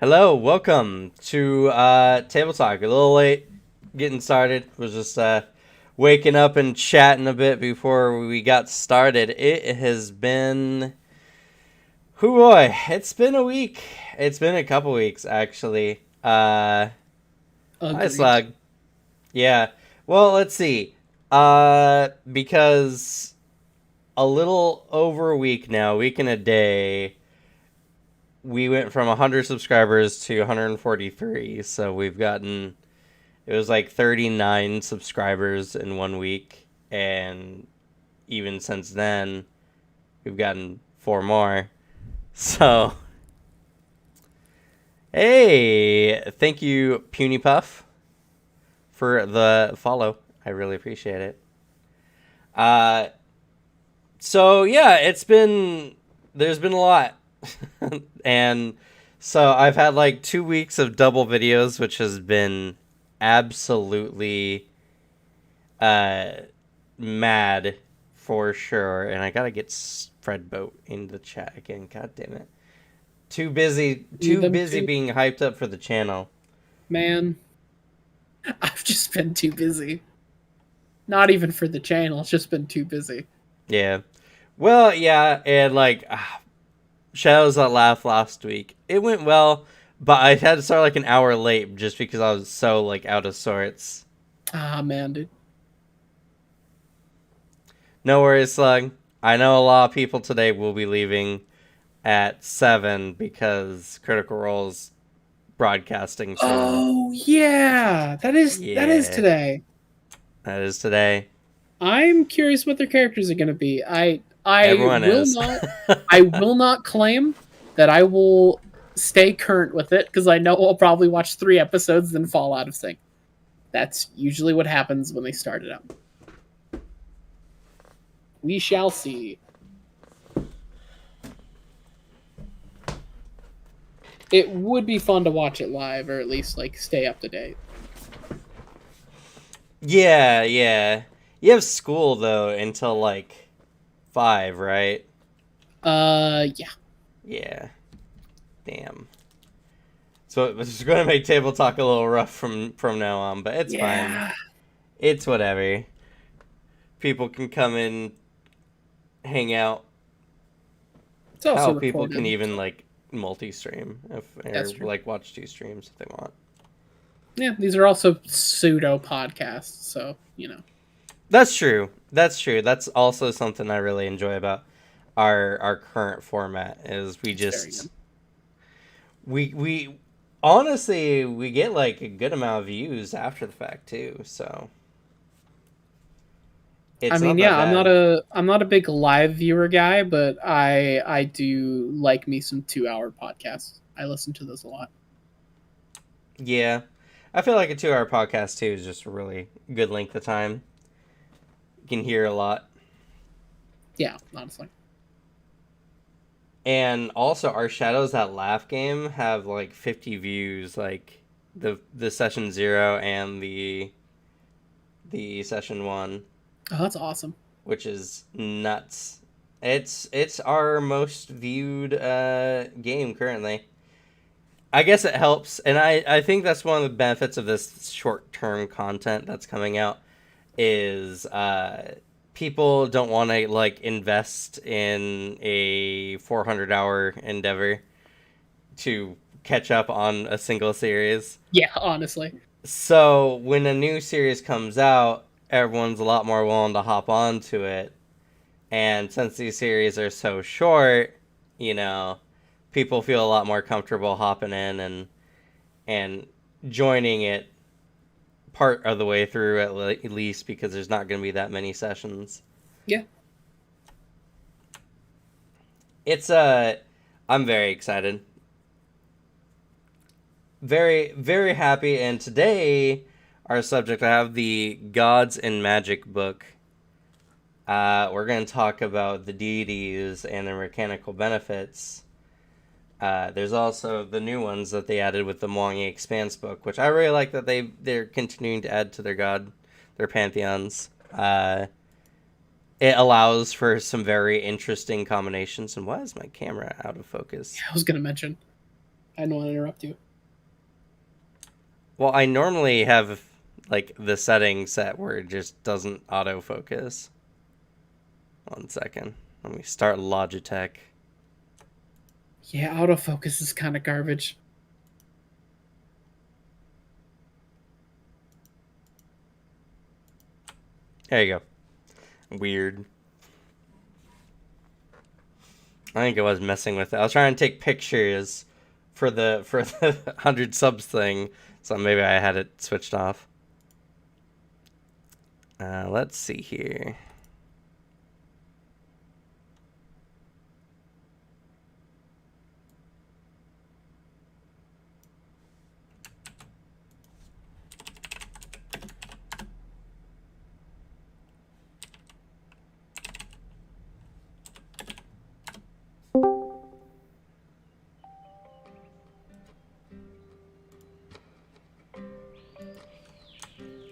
Hello, welcome to Table Talk. A little late getting started. Was just waking up and chatting a bit before we got started. It has been, oh boy, it's been a week. It's been a couple weeks actually. Hi Agreed. Slug. Yeah. Well, let's see. Because a little over a week now, week and a day, we went from 100 subscribers to 143. So we've gotten it was like 39 subscribers in 1 week, and even since then, we've gotten four more. So, hey, thank you, Puny Puff, for the follow. I really appreciate it. Uh, so yeah, there's been a lot, and so I've had like 2 weeks of double videos, which has been absolutely uh mad for sure. And I gotta get Fred Boat in the chat again. God damn it! Need Too them busy too. being hyped up for the channel. Man, I've just been too busy. Not even for the channel, it's just been too busy. Yeah. Well, yeah, and like Shadows That Laugh last week, it went well, but I had to start like an hour late just because I was so like out of sorts. Ah, man, dude. No worries, Slug. I know a lot of people today will be leaving at 7 because Critical Role's broadcasting soon. Oh yeah, that is Yeah, today. that is today. I'm curious what their characters are going to be. I Everyone will is. not I will not claim that I will stay current with it because I know I'll probably watch 3 episodes then fall out of sync. That's usually what happens when they start it up. We shall see. It would be fun to watch it live or at least like stay up to date. Yeah, yeah. You have school though until like 5, right? Yeah. Yeah. Damn. So it's going to make table talk a little rough from now on, but it's fine. Yeah. It's whatever. People can come in, hang out. It's also Hell, people can recorded, even so like multi-stream that's or true. like watch 2 streams if they want. Yeah, these are also pseudo podcasts, so That's true. That's true. That's also something I really enjoy about our current format is we it's very just good. we honestly we get like a good amount of views after the fact too, so I it's mean, not that yeah, bad. I'm not a big live viewer guy, but I do like me some 2 hour podcasts. I listen to those a lot. Yeah. I feel like a 2 hour podcast too is just a really good length of time. You can hear a lot. Yeah, honestly. And also our Shadows That Laugh game have like 50 views, like the session 0 and the session 1, Oh, that's awesome. which is nuts. It's our most viewed game currently. I guess it helps, and I think that's one of the benefits of this short term content that's coming out is people don't want to like invest in a 400-hour endeavor to catch up on a single series. Yeah, honestly. So when a new series comes out, everyone's a lot more willing to hop onto it. And since these series are so short, you know, people feel a lot more comfortable hopping in and joining it part of the way through at least because there's not going to be that many sessions. Yeah. It's I'm very excited. Very very happy, and today our subject I have the Gods and Magic book. We're going to talk about the deities and their mechanical benefits. There's also the new ones that they added with the Mwangi Expanse book, which I really like that they're continuing to add to their pantheons. It allows for some very interesting combinations. And why is my camera out of Yeah, focus? I was gonna mention. I don't want to interrupt you. Well, I normally have like the setting set where it just doesn't autofocus. 1 second. Let me start Logitech. Yeah, autofocus is kind of garbage. There you go. Weird. I think I was messing with it. I was trying to take pictures for the 100 subs thing, so maybe I had it switched off. Let's see here.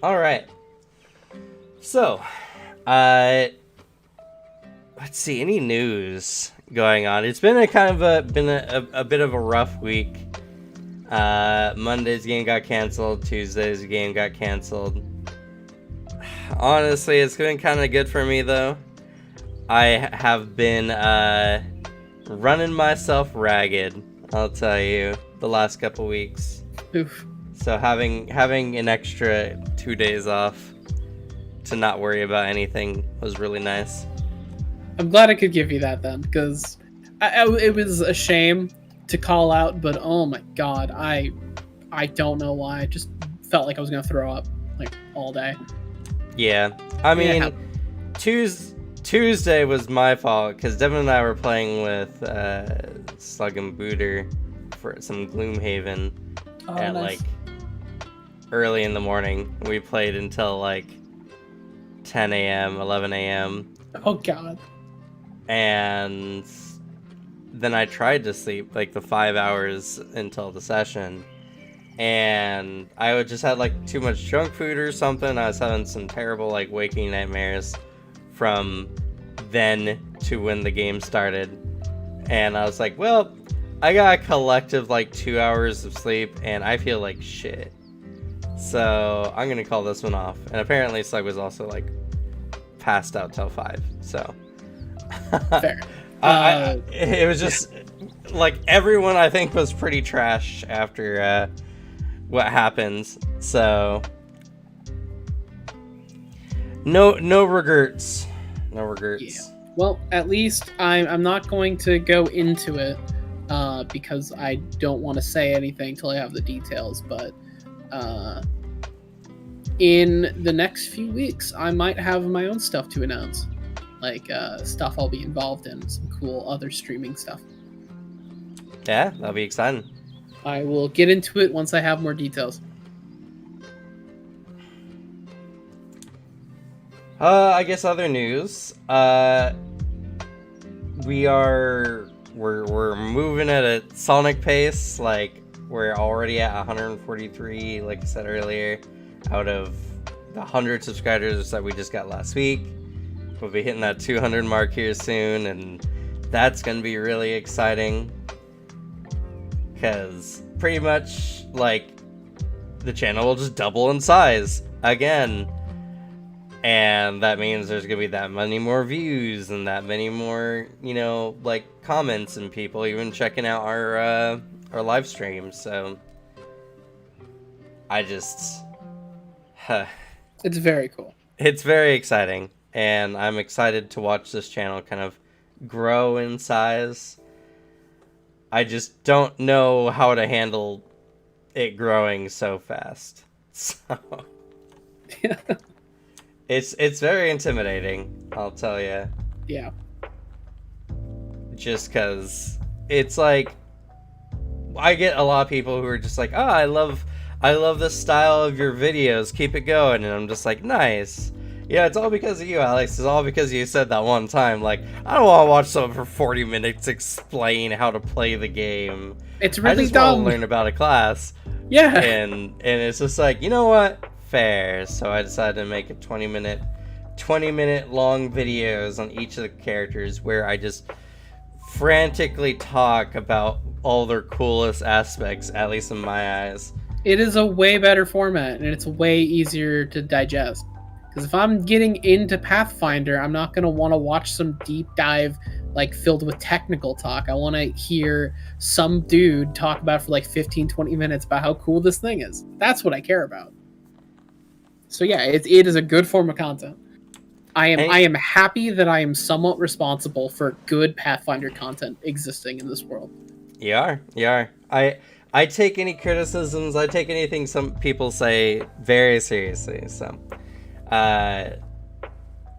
All right. So, let's see. Any news going on? It's been a bit of a rough week. Monday's game got canceled. Tuesday's game got canceled. Honestly, it's been kind of good for me though. I have been running myself ragged. I'll tell you, the last couple weeks. Oof. So having an extra 2 days off to not worry about anything was really nice. I'm glad I could give you that then, because it was a shame to call out, but oh my god, I don't know why. I just felt like I was gonna throw up like all day. Yeah, I mean, Tuesday was my fault because Devin and I were playing with Slug and Booter for some Gloomhaven at nice. like early in the morning. We played until like 10 a.m., 11 a.m. Oh god. And then I tried to sleep like the 5 hours until the session. And I would just had like too much junk food or something. I was having some terrible like waking nightmares from then to when the game started. And I was like, well, I got a collective like 2 hours of sleep and I feel like shit. So I'm gonna call this one off. And apparently Slug was also like passed out till 5. So Fair. It was just like everyone I think was pretty trash after what happens. So no regrets. No regrets. Yeah. Well, at least I'm not going to go into it because I don't want to say anything till I have the details. But in the next few weeks, I might have my own stuff to announce, like stuff I'll be involved in, some cool other streaming stuff. Yeah, that'll be exciting. I will get into it once I have more details. I guess other news. We're moving at a Sonic pace. Like we're already at 143, like I said earlier, out of the 100 subscribers that we just got last week. We'll be hitting that 200 mark here soon, and that's gonna be really exciting. Because pretty much like the channel will just double in size again. And that means there's gonna be that many more views and that many more, like comments and people even checking out our live streams. So I just, It's very cool. It's very exciting, and I'm excited to watch this channel kind of grow in size. I just don't know how to handle it growing so fast. So. It's very intimidating, I'll tell you. Yeah. Just because it's like I get a lot of people who are just like, oh, I love the style of your videos. Keep it going, and I'm just like, nice. Yeah, it's all because of you, Alex. It's all because you said that one time. Like, I don't want to watch someone for 40 minutes explain how to play the game. It's really I just dumb. want to learn about a class. Yeah. And it's just like, you know what? Fair. So I decided to make a 20 minute long videos on each of the characters where I just frantically talk about all their coolest aspects, at least in my eyes. It is a way better format, and it's way easier to digest. Because if I'm getting into Pathfinder, I'm not going to want to watch some deep dive like filled with technical talk. I want to hear some dude talk about for like 15, 20 minutes about how cool this thing is. That's what I care about. So yeah, it is a good form of content. I am happy that I am somewhat responsible for good Pathfinder content existing in this world. You are. I take any criticisms, I take anything some people say very seriously. So, I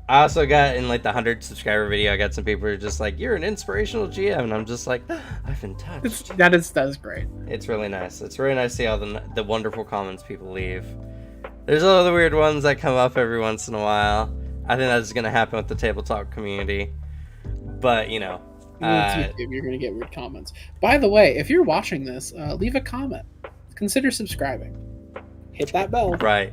also got in like the 100 subscriber video, I got some people who are just like, "You're an inspirational GM," and I'm just like, "I've been touched." That is great. It's really nice. It's really nice to see all the wonderful comments people leave. There's other weird ones that come up every once in a while. I think that's gonna happen with the tabletop community, but you know. YouTube, you're going to get weird comments. By the way, if you're watching this, leave a comment. Consider subscribing. Hit that bell. Right.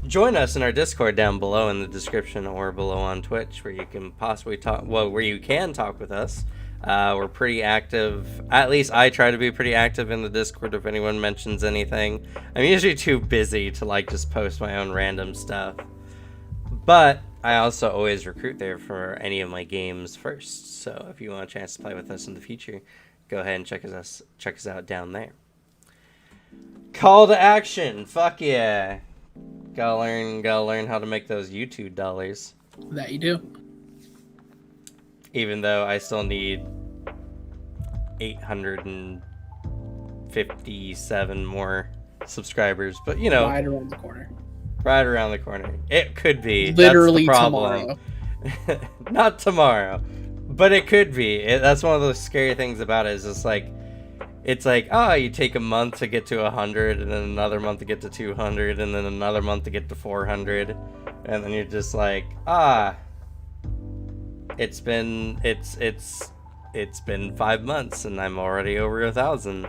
Join us in our Discord down below in the description or below on Twitch, where you can possibly talk. Well, where you can talk with us. We're pretty active. At least I try to be pretty active in the Discord if anyone mentions anything. I'm usually too busy to like just post my own random stuff. But I also always recruit there for any of my games first. So if you want a chance to play with us in the future, go ahead and check us out down there. Call to action. Fuck yeah. Gotta learn how to make those YouTube dollars. That you do. Even though I still need 857 more subscribers, but you know, Right around the corner. Right around the corner. It could be. Literally that's the problem. tomorrow. Not tomorrow, but it could be. That's one of the scary things about it. Is just like, it's like, oh, you take a month to get to 100, and then another month to get to 200, and then another month to get to 400, and then you're just like, it's been 5 months, and I'm already over 1,000.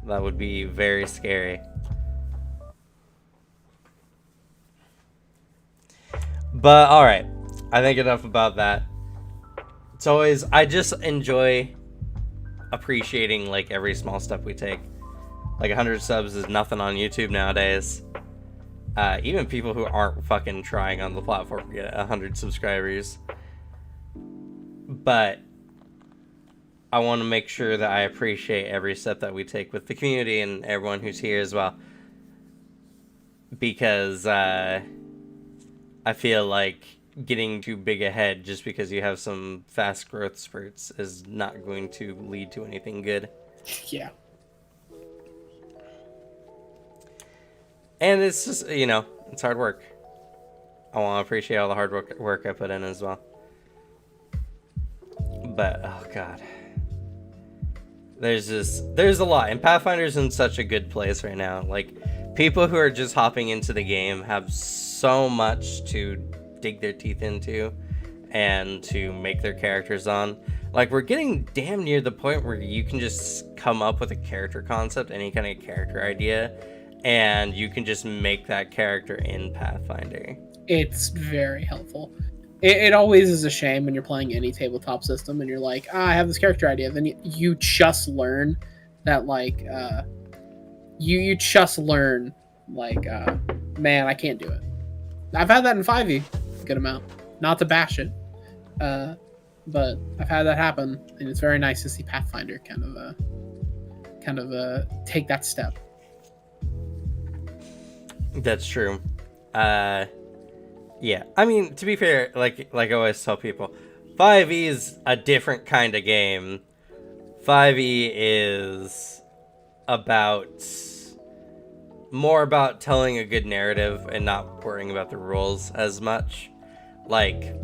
That would be very scary. But alright, I think enough about that. It's always, I just enjoy appreciating like every small step we take. Like 100 subs is nothing on YouTube nowadays. Even people who aren't fucking trying on the platform get 100 subscribers. But I want to make sure that I appreciate every step that we take with the community and everyone who's here as well. Because, I feel like getting too big ahead just because you have some fast growth spurts is not going to lead to anything good. Yeah. And it's just, you know, it's hard work. I want to appreciate all the hard work I put in as well. But, oh god. There's a lot. And Pathfinder's in such a good place right now. Like, people who are just hopping into the game have so much to dig their teeth into and to make their characters on. Like, we're getting damn near the point where you can just come up with a character concept, any kind of character idea, and you can just make that character in Pathfinder. It's very helpful. It always is a shame when you're playing any tabletop system and you're like, I have this character idea. Then you just learn that, like, you just learn, like, man, I can't do it. I've had that in 5e, a good amount. Not to bash it, but I've had that happen, and it's very nice to see Pathfinder kind of take that step. That's true. Yeah. I mean, to be fair, like I always tell people, 5e is a different kind of game. 5e is more about telling a good narrative and not worrying about the rules as much. Like,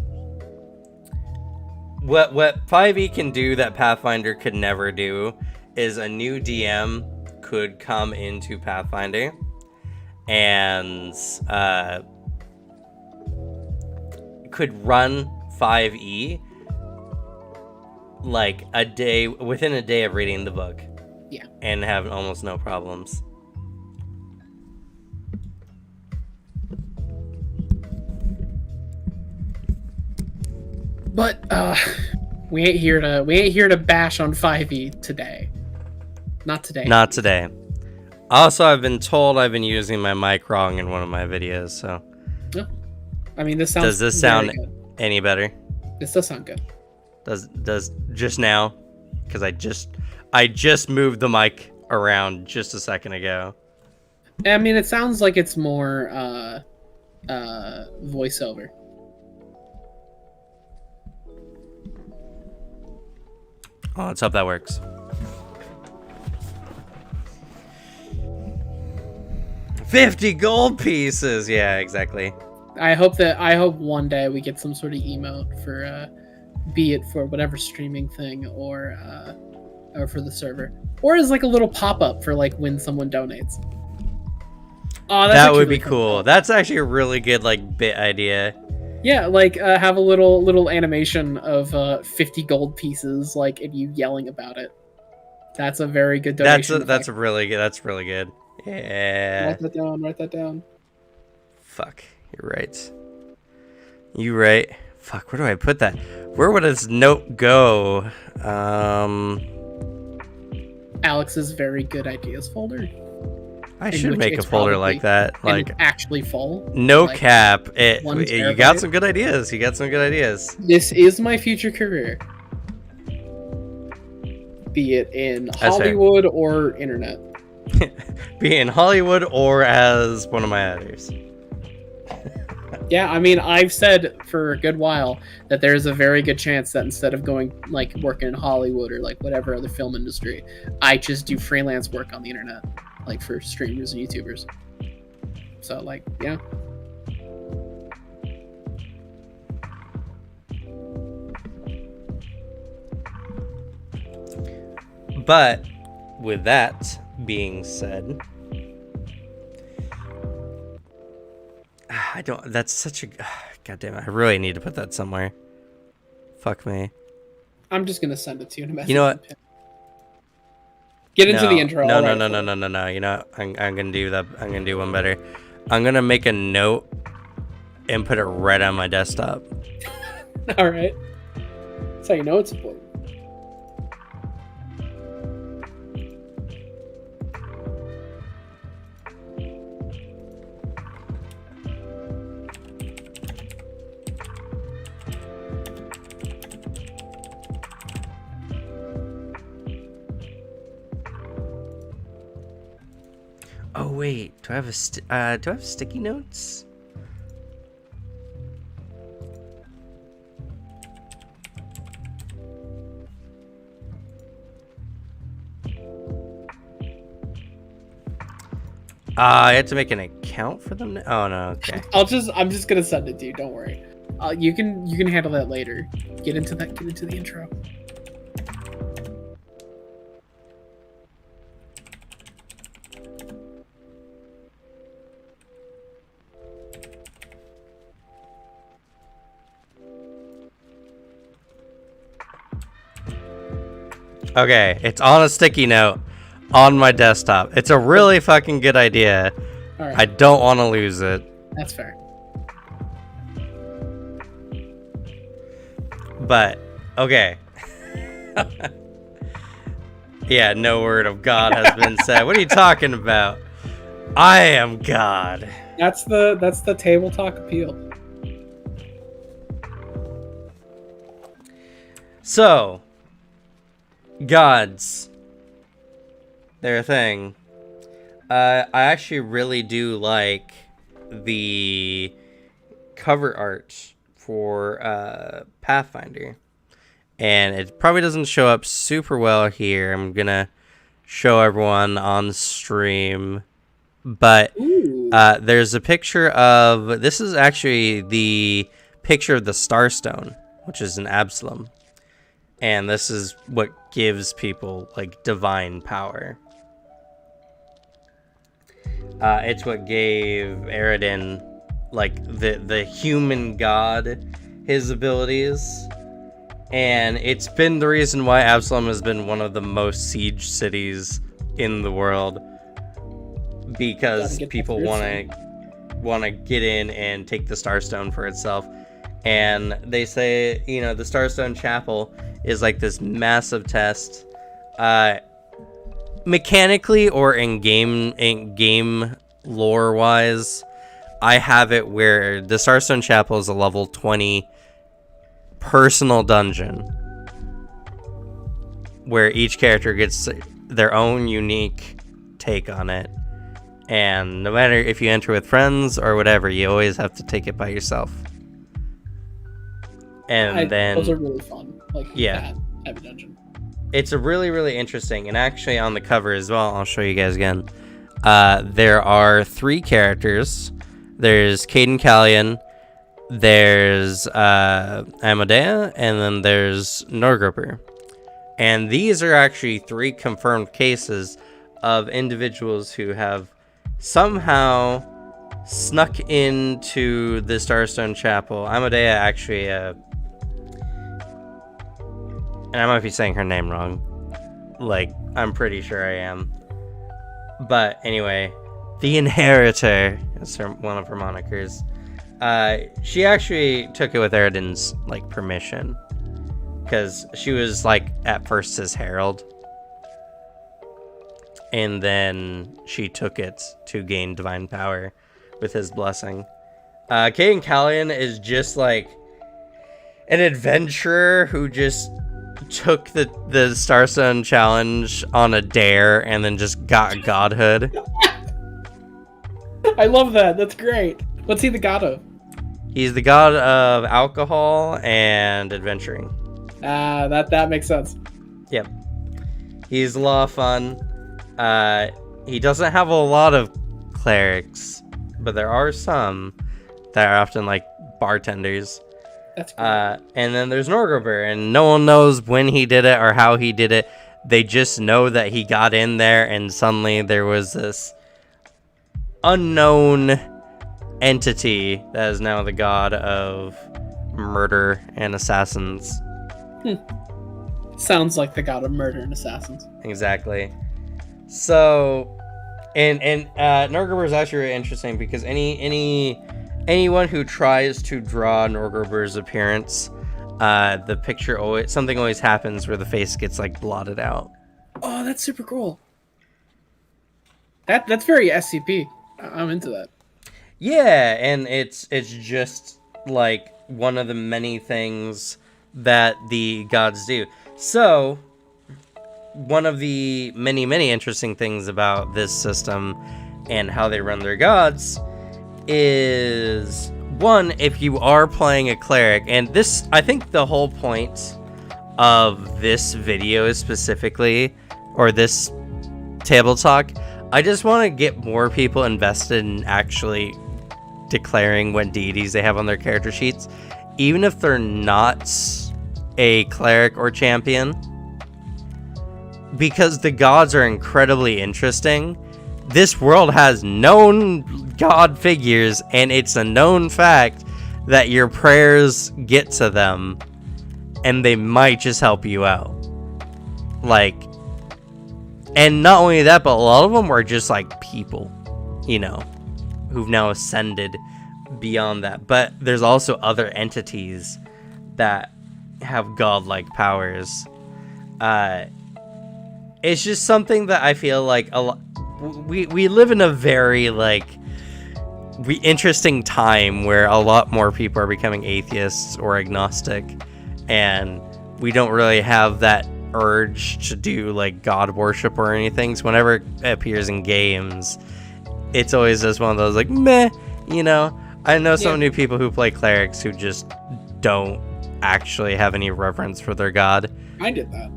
what 5e can do that Pathfinder could never do is a new DM could come into Pathfinder and could run 5e like within a day of reading the book. Yeah. And have almost no problems. But We ain't here to bash on 5e today. Not today. Not today. Also, I've been told I've been using my mic wrong in one of my videos, so. No. I mean, this sounds. Does this sound any better? This does sound good. Does just now? Because I just moved the mic around just a second ago. I mean, it sounds like it's more voiceover. Oh, let's hope that works. $50 gold pieces. Yeah, exactly. I hope one day we get some sort of emote for, be it for whatever streaming thing or for the server, or as like a little pop up for like when someone donates. Oh, that would be cool. That's actually a really good like bit idea. Yeah, like have a little animation of 50 gold pieces, like and you yelling about it. That's a very good donation. That's really good. That's really good. Yeah. Write that down. Fuck, you're right. You right. Fuck, where do I put that? Where would this note go? Alex's very good ideas folder. I should make a folder like that. Like actually full. No like cap. You got some good ideas. You got some good ideas. This is my future career. Be it in Hollywood or internet. Be in Hollywood or as one of my editors. Yeah, I mean, I've said for a good while that there's a very good chance that instead of going, like, working in Hollywood or, like, whatever other film industry, I just do freelance work on the internet, like, for streamers and YouTubers. So, like, yeah. But, with that being said... that's such a... God damn it, I really need to put that somewhere. Fuck me. I'm just gonna send it to you in a message. You know what? Get into the intro. No. You know what? I'm gonna do that. I'm gonna do one better. I'm gonna make a note and put it right on my desktop. Alright. That's how you know it's important. Oh wait, do I have sticky notes? I have to make an account for them. Oh no, okay. I'm just gonna send it to you. Don't worry. You can handle that later. Get into the intro. Okay, it's on a sticky note on my desktop. It's a really fucking good idea. All right. I don't want to lose it. That's fair. But, okay. Yeah, no word of God has been said. What are you talking about? I am God. That's the table talk appeal. So, gods, they're a thing. I actually really do like the cover art for Pathfinder, and it probably doesn't show up super well here. I'm gonna show everyone on stream, but there's a picture of, this is actually the picture of the Starstone, which is an Absalom. And this is what gives people, like, divine power. It's what gave Aridin, like, the human god, his abilities. And it's been the reason why Absalom has been one of the most sieged cities in the world. Because people want to get in and take the Starstone for itself. And they say, you know, the Starstone Chapel is like this massive test. Mechanically or in game lore wise, I have it where the Starstone Chapel is a level 20 personal dungeon where each character gets their own unique take on it, and no matter if you enter with friends or whatever, you always have to take it by yourself. And then those are really fun. Like, yeah, that type of dungeon. It's a really, really interesting, and actually on the cover as well, I'll show you guys again. There are 3 characters. There's Caden Callion, there's Amadea, and then there's Norgruber. And these are actually 3 confirmed cases of individuals who have somehow snuck into the Starstone Chapel. Amadea actually, and I might be saying her name wrong. Like, I'm pretty sure I am. But anyway, the Inheritor is one of her monikers. She actually took it with Eridan's like permission, because she was like at first his herald, and then she took it to gain divine power with his blessing. Caden Callion is just like an adventurer who just took the Starstone challenge on a dare and then just got godhood. I love that. That's great. What's he the god of? He's the god of alcohol and adventuring. That makes sense. Yep. He's a lot of fun. He doesn't have a lot of clerics, but there are some that are often like bartenders. That's cool. And then there's Norgruber, and no one knows when he did it or how he did it. They just know that he got in there, and suddenly there was this unknown entity that is now the god of murder and assassins. Sounds like the god of murder and assassins. Exactly. So, and Norgruber is actually really interesting because anyone who tries to draw Norgruber's appearance, the picture always happens where the face gets like blotted out. Oh, that's super cool. That's very SCP. I'm into that. Yeah, and it's just like one of the many things that the gods do. So, one of the many, many interesting things about this system and how they run their gods is, one, if you are playing a cleric, and this, I think the whole point of this video is specifically, or this table talk, I just want to get more people invested in actually declaring what deities they have on their character sheets, even if they're not a cleric or champion, because the gods are incredibly interesting. This world has known god figures, and it's a known fact that your prayers get to them, and they might just help you out. Like, and not only that, but a lot of them are just like people, you know, who've now ascended beyond that. But there's also other entities that have godlike powers. It's just something that I feel like we live in a very like interesting time where a lot more people are becoming atheists or agnostic, and we don't really have that urge to do like god worship or anything. So whenever it appears in games, it's always just one of those like meh, you know. I know so many people who play clerics who just don't actually have any reverence for their god. I did that.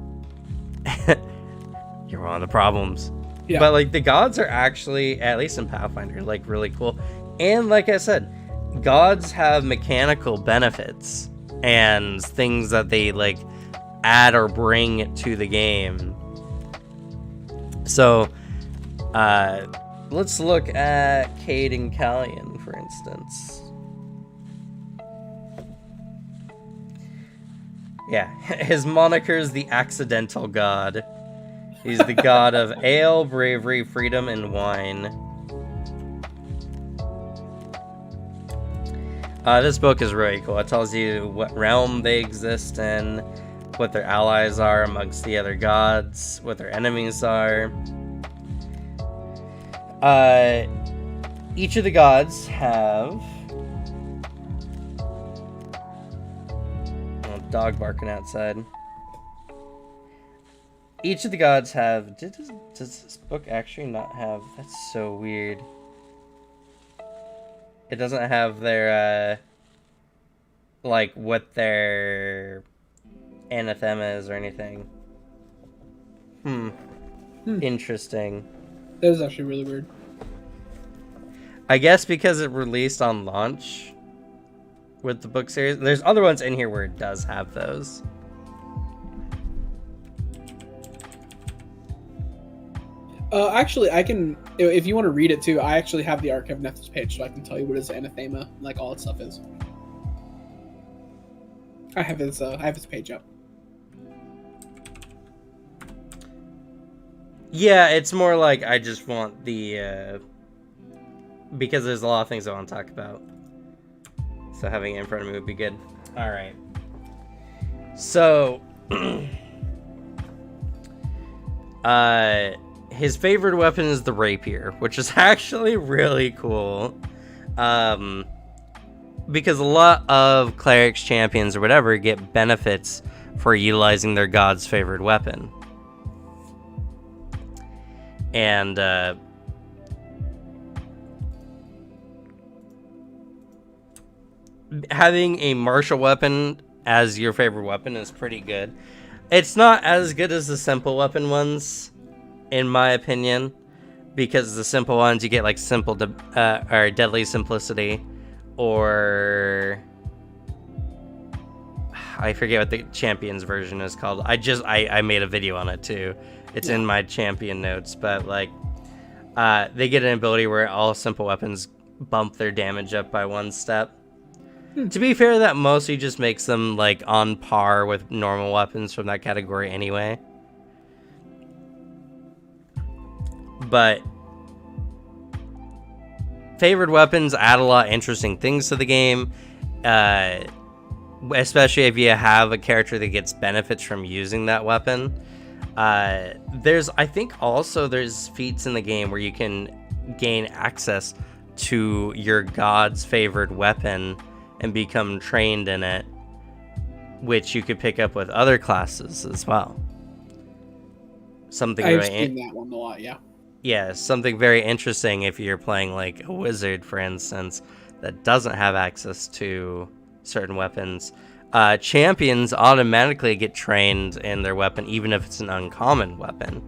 You're one of the problems. Yeah. But like the gods are actually, at least in Pathfinder, like really cool. And like I said, gods have mechanical benefits and things that they like add or bring to the game. So let's look at Caden Callion, for instance. Yeah, his moniker's the Accidental God. He's the god of ale, bravery, freedom, and wine. This book is really cool. It tells you what realm they exist in, what their allies are amongst the other gods, what their enemies are. Each of the gods have... Oh, dog barking outside. Each of the gods have... Does this book actually not have... That's so weird. It doesn't have their, like, what their anathema is or anything. Interesting. That is actually really weird. I guess because it released on launch with the book series. There's other ones in here where it does have those. Actually, I can, if you want to read it too, I actually have the Archive Nethys page, so I can tell you what his anathema, like all that stuff is. I have his page up. Yeah, it's more like I just want the, because there's a lot of things I want to talk about. So having it in front of me would be good. Alright. So, his favorite weapon is the rapier, which is actually really cool. Because a lot of clerics, champions, or whatever get benefits for utilizing their god's favorite weapon. And, having a martial weapon as your favorite weapon is pretty good. It's not as good as the simple weapon ones, in my opinion, because the simple ones you get like or deadly simplicity, or I forget what the champions version is called. I made a video on it too. It's in my champion notes, but like they get an ability where all simple weapons bump their damage up by 1 step. To be fair, that mostly just makes them like on par with normal weapons from that category anyway. But favored weapons add a lot of interesting things to the game, especially if you have a character that gets benefits from using that weapon. I think also there's feats in the game where you can gain access to your god's favored weapon and become trained in it, which you could pick up with other classes as well. I've seen that one a lot, yeah. Yeah, something very interesting if you're playing like a wizard, for instance, that doesn't have access to certain weapons. Champions automatically get trained in their weapon, even if it's an uncommon weapon.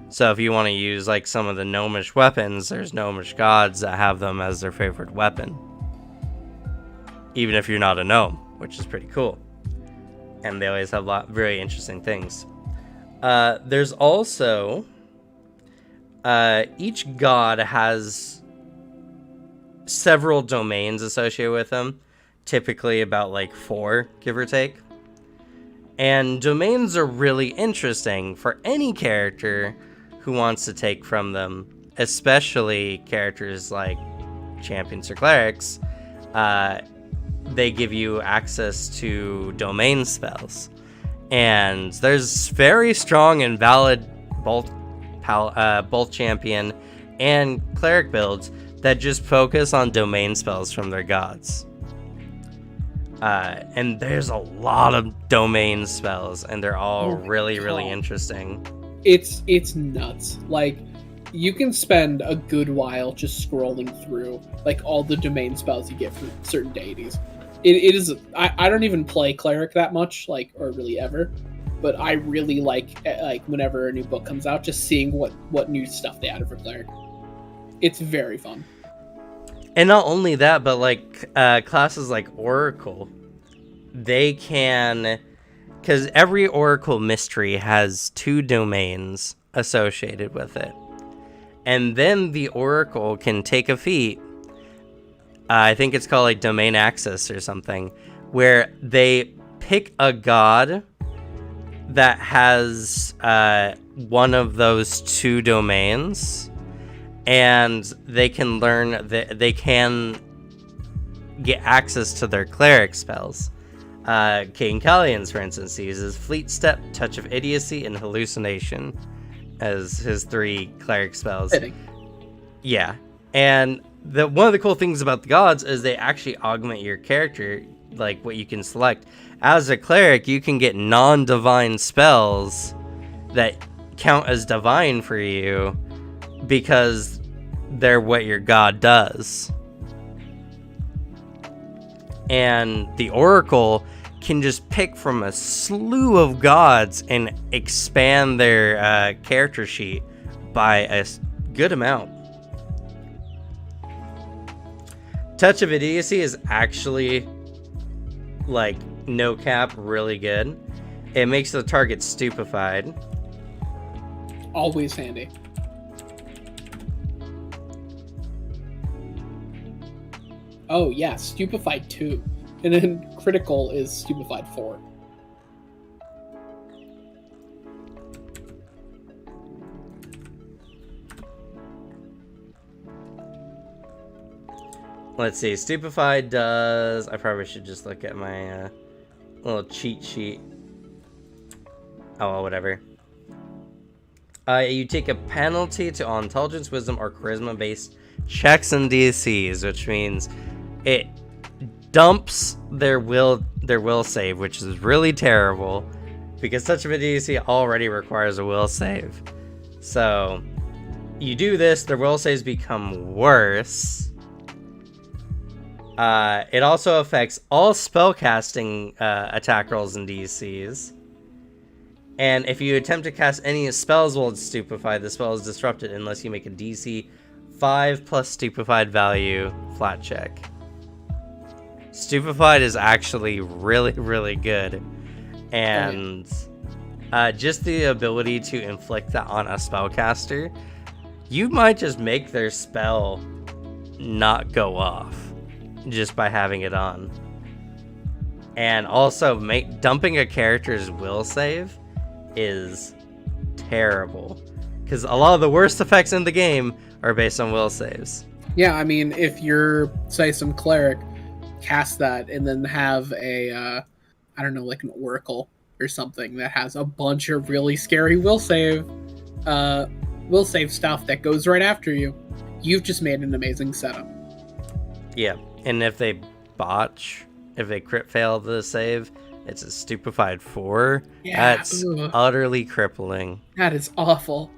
So if you want to use like some of the gnomish weapons, there's gnomish gods that have them as their favorite weapon. Even if you're not a gnome, which is pretty cool. And they always have very interesting things. There's also... each god has several domains associated with them. Typically about like 4, give or take. And domains are really interesting for any character who wants to take from them. Especially characters like champions or clerics. They give you access to domain spells. And there's very strong and valid both champion and cleric builds that just focus on domain spells from their gods. And there's a lot of domain spells, and they're all really interesting. It's nuts. Like, you can spend a good while just scrolling through like all the domain spells you get from certain deities. It is. I don't even play cleric that much, like, or really ever. But I really like whenever a new book comes out, just seeing what new stuff they added for cleric. It's very fun. And not only that, but like classes like Oracle, they can, because every Oracle mystery has 2 domains associated with it. And then the Oracle can take a feat, I think it's called like domain access or something, where they pick a god that has one of those 2 domains, and they can learn that they can get access to their cleric spells Caden Callians, for instance, he uses Fleet Step, Touch of Idiocy, and Hallucination as his 3 cleric spells. Fitting. Yeah, and one of the cool things about the gods is they actually augment your character, like what you can select. As a cleric, you can get non-divine spells that count as divine for you because they're what your god does. And the Oracle can just pick from a slew of gods and expand their character sheet by a good amount. Touch of Idiocy is actually, like, no cap, really good. It makes the target stupefied. Always handy. Oh yeah, stupefied 2. And then critical is stupefied 4. Let's see, stupefied does... I probably should just look at my little cheat sheet. Oh, well, whatever. You take a penalty to all intelligence, wisdom, or charisma-based checks and DCs, which means it dumps their will save, which is really terrible because Touch of Idiocy already requires a will save. So you do this, their will saves become worse. It also affects all spellcasting attack rolls and DCs. And if you attempt to cast any spells while it's stupefied, the spell is disrupted unless you make a DC 5 plus stupefied value flat check. Stupefied is actually really, really good. And just the ability to inflict that on a spellcaster, you might just make their spell not go off just by having it on. And also, dumping a character's will save is terrible, because a lot of the worst effects in the game are based on will saves. Yeah, I mean, if you're, say, some cleric, cast that and then have a, I don't know, like an oracle or something that has a bunch of really scary will save stuff that goes right after you, you've just made an amazing setup. Yeah, and if they crit fail the save, it's a stupefied 4. Yeah, that's utterly crippling. That is awful.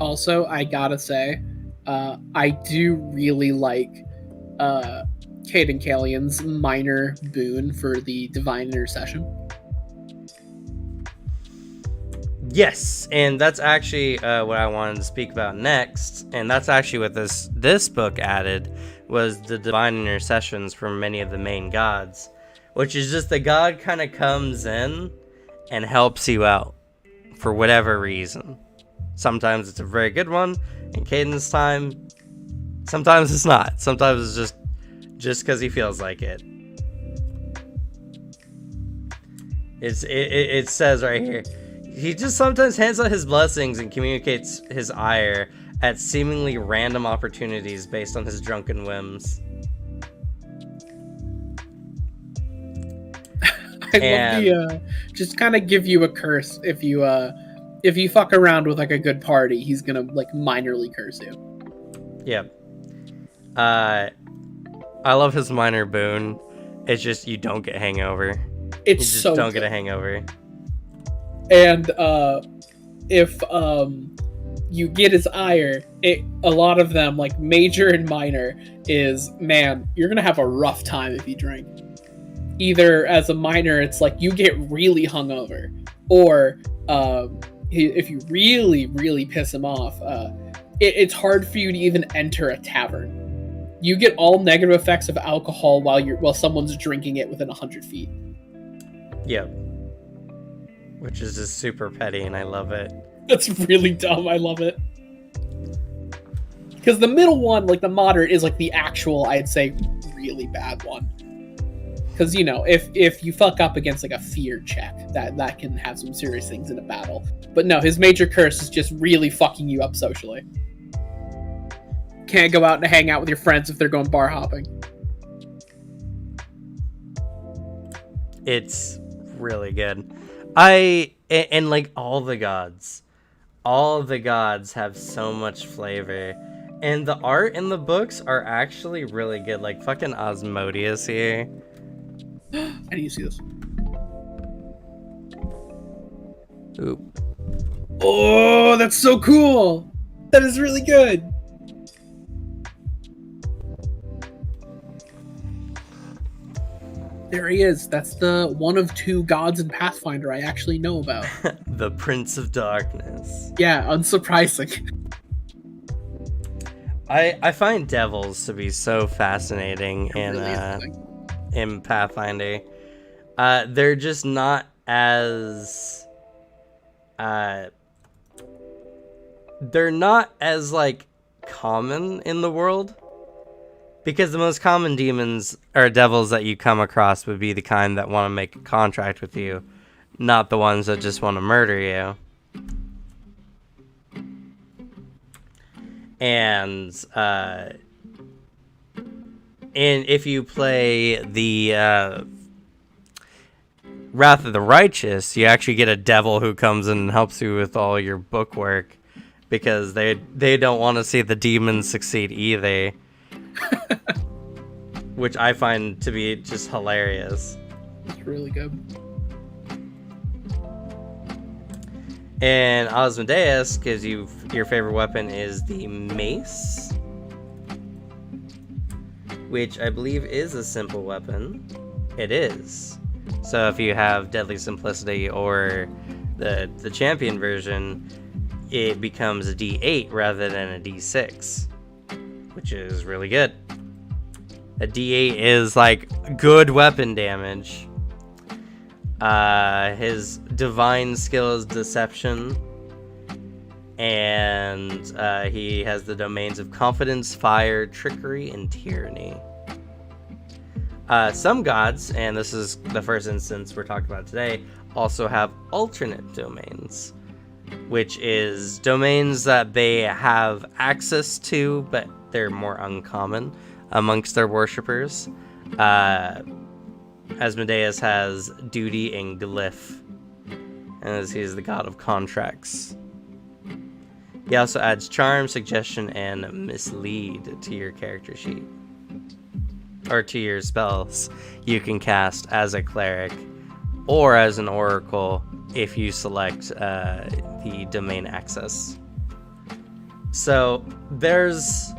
Also, I gotta say, I do really like Caden Callian's minor boon for the Divine Intercession. Yes, and that's actually what I wanted to speak about next, and that's actually what this book added, was the Divine Intercessions from many of the main gods, which is just the god kind of comes in and helps you out for whatever reason. Sometimes it's a very good one, in Caden's time, sometimes it's not. Sometimes it's just because he feels like it. It says right here, he just sometimes hands out his blessings and communicates his ire at seemingly random opportunities based on his drunken whims. Love the just kind of give you a curse if you fuck around with like a good party, he's gonna like minorly curse you. Yep. I love his minor boon. It's just you don't get hangover. It's you just so don't good. get a hangover. And if you get his ire, a lot of them, like major and minor, is, man, you're gonna have a rough time if you drink. Either as a minor, it's like you get really hungover, or if you really, really piss him off, it's hard for you to even enter a tavern. You get all negative effects of alcohol while someone's drinking it within 100 feet. Yep. Which is just super petty, and I love it. That's really dumb. I love it. Because the middle one, like the moderate, is like the actual, I'd say, really bad one. Because if you fuck up against like a fear check, that can have some serious things in a battle. But no, his major curse is just really fucking you up socially. Can't go out and hang out with your friends if they're going bar hopping. It's really good. And like all the gods have so much flavor, and the art in the books are actually really good. Like fucking Osmodeus here. I need to see this. Oop. Oh, that's so cool. That is really good. There he is. That's the one of 2 gods in Pathfinder I actually know about. The Prince of Darkness. Yeah, unsurprising. I find devils to be so fascinating in Pathfinder. They're just not as like common in the world. Because the most common demons or devils that you come across would be the kind that want to make a contract with you, not the ones that just want to murder you. And if you play the Wrath of the Righteous, you actually get a devil who comes in and helps you with all your book work, because they don't want to see the demons succeed either. Which I find to be just hilarious. It's really good. And Osmodeus gives you your favorite weapon is the mace, which I believe is a simple weapon. It is. So if you have Deadly Simplicity or the champion version, it becomes a D8 rather than a D6, which is really good. A D8 is like good weapon damage. His divine skill is deception, and he has the domains of confidence, fire, trickery, and tyranny. Some gods, and this is the first instance we're talking about today, also have alternate domains, which is domains that they have access to, but they're more uncommon amongst their worshippers. Asmodeus has duty and glyph, as he's the god of contracts. He also adds charm, suggestion, and mislead to your character sheet, or to your spells you can cast as a cleric or as an oracle if you select the domain access. So there's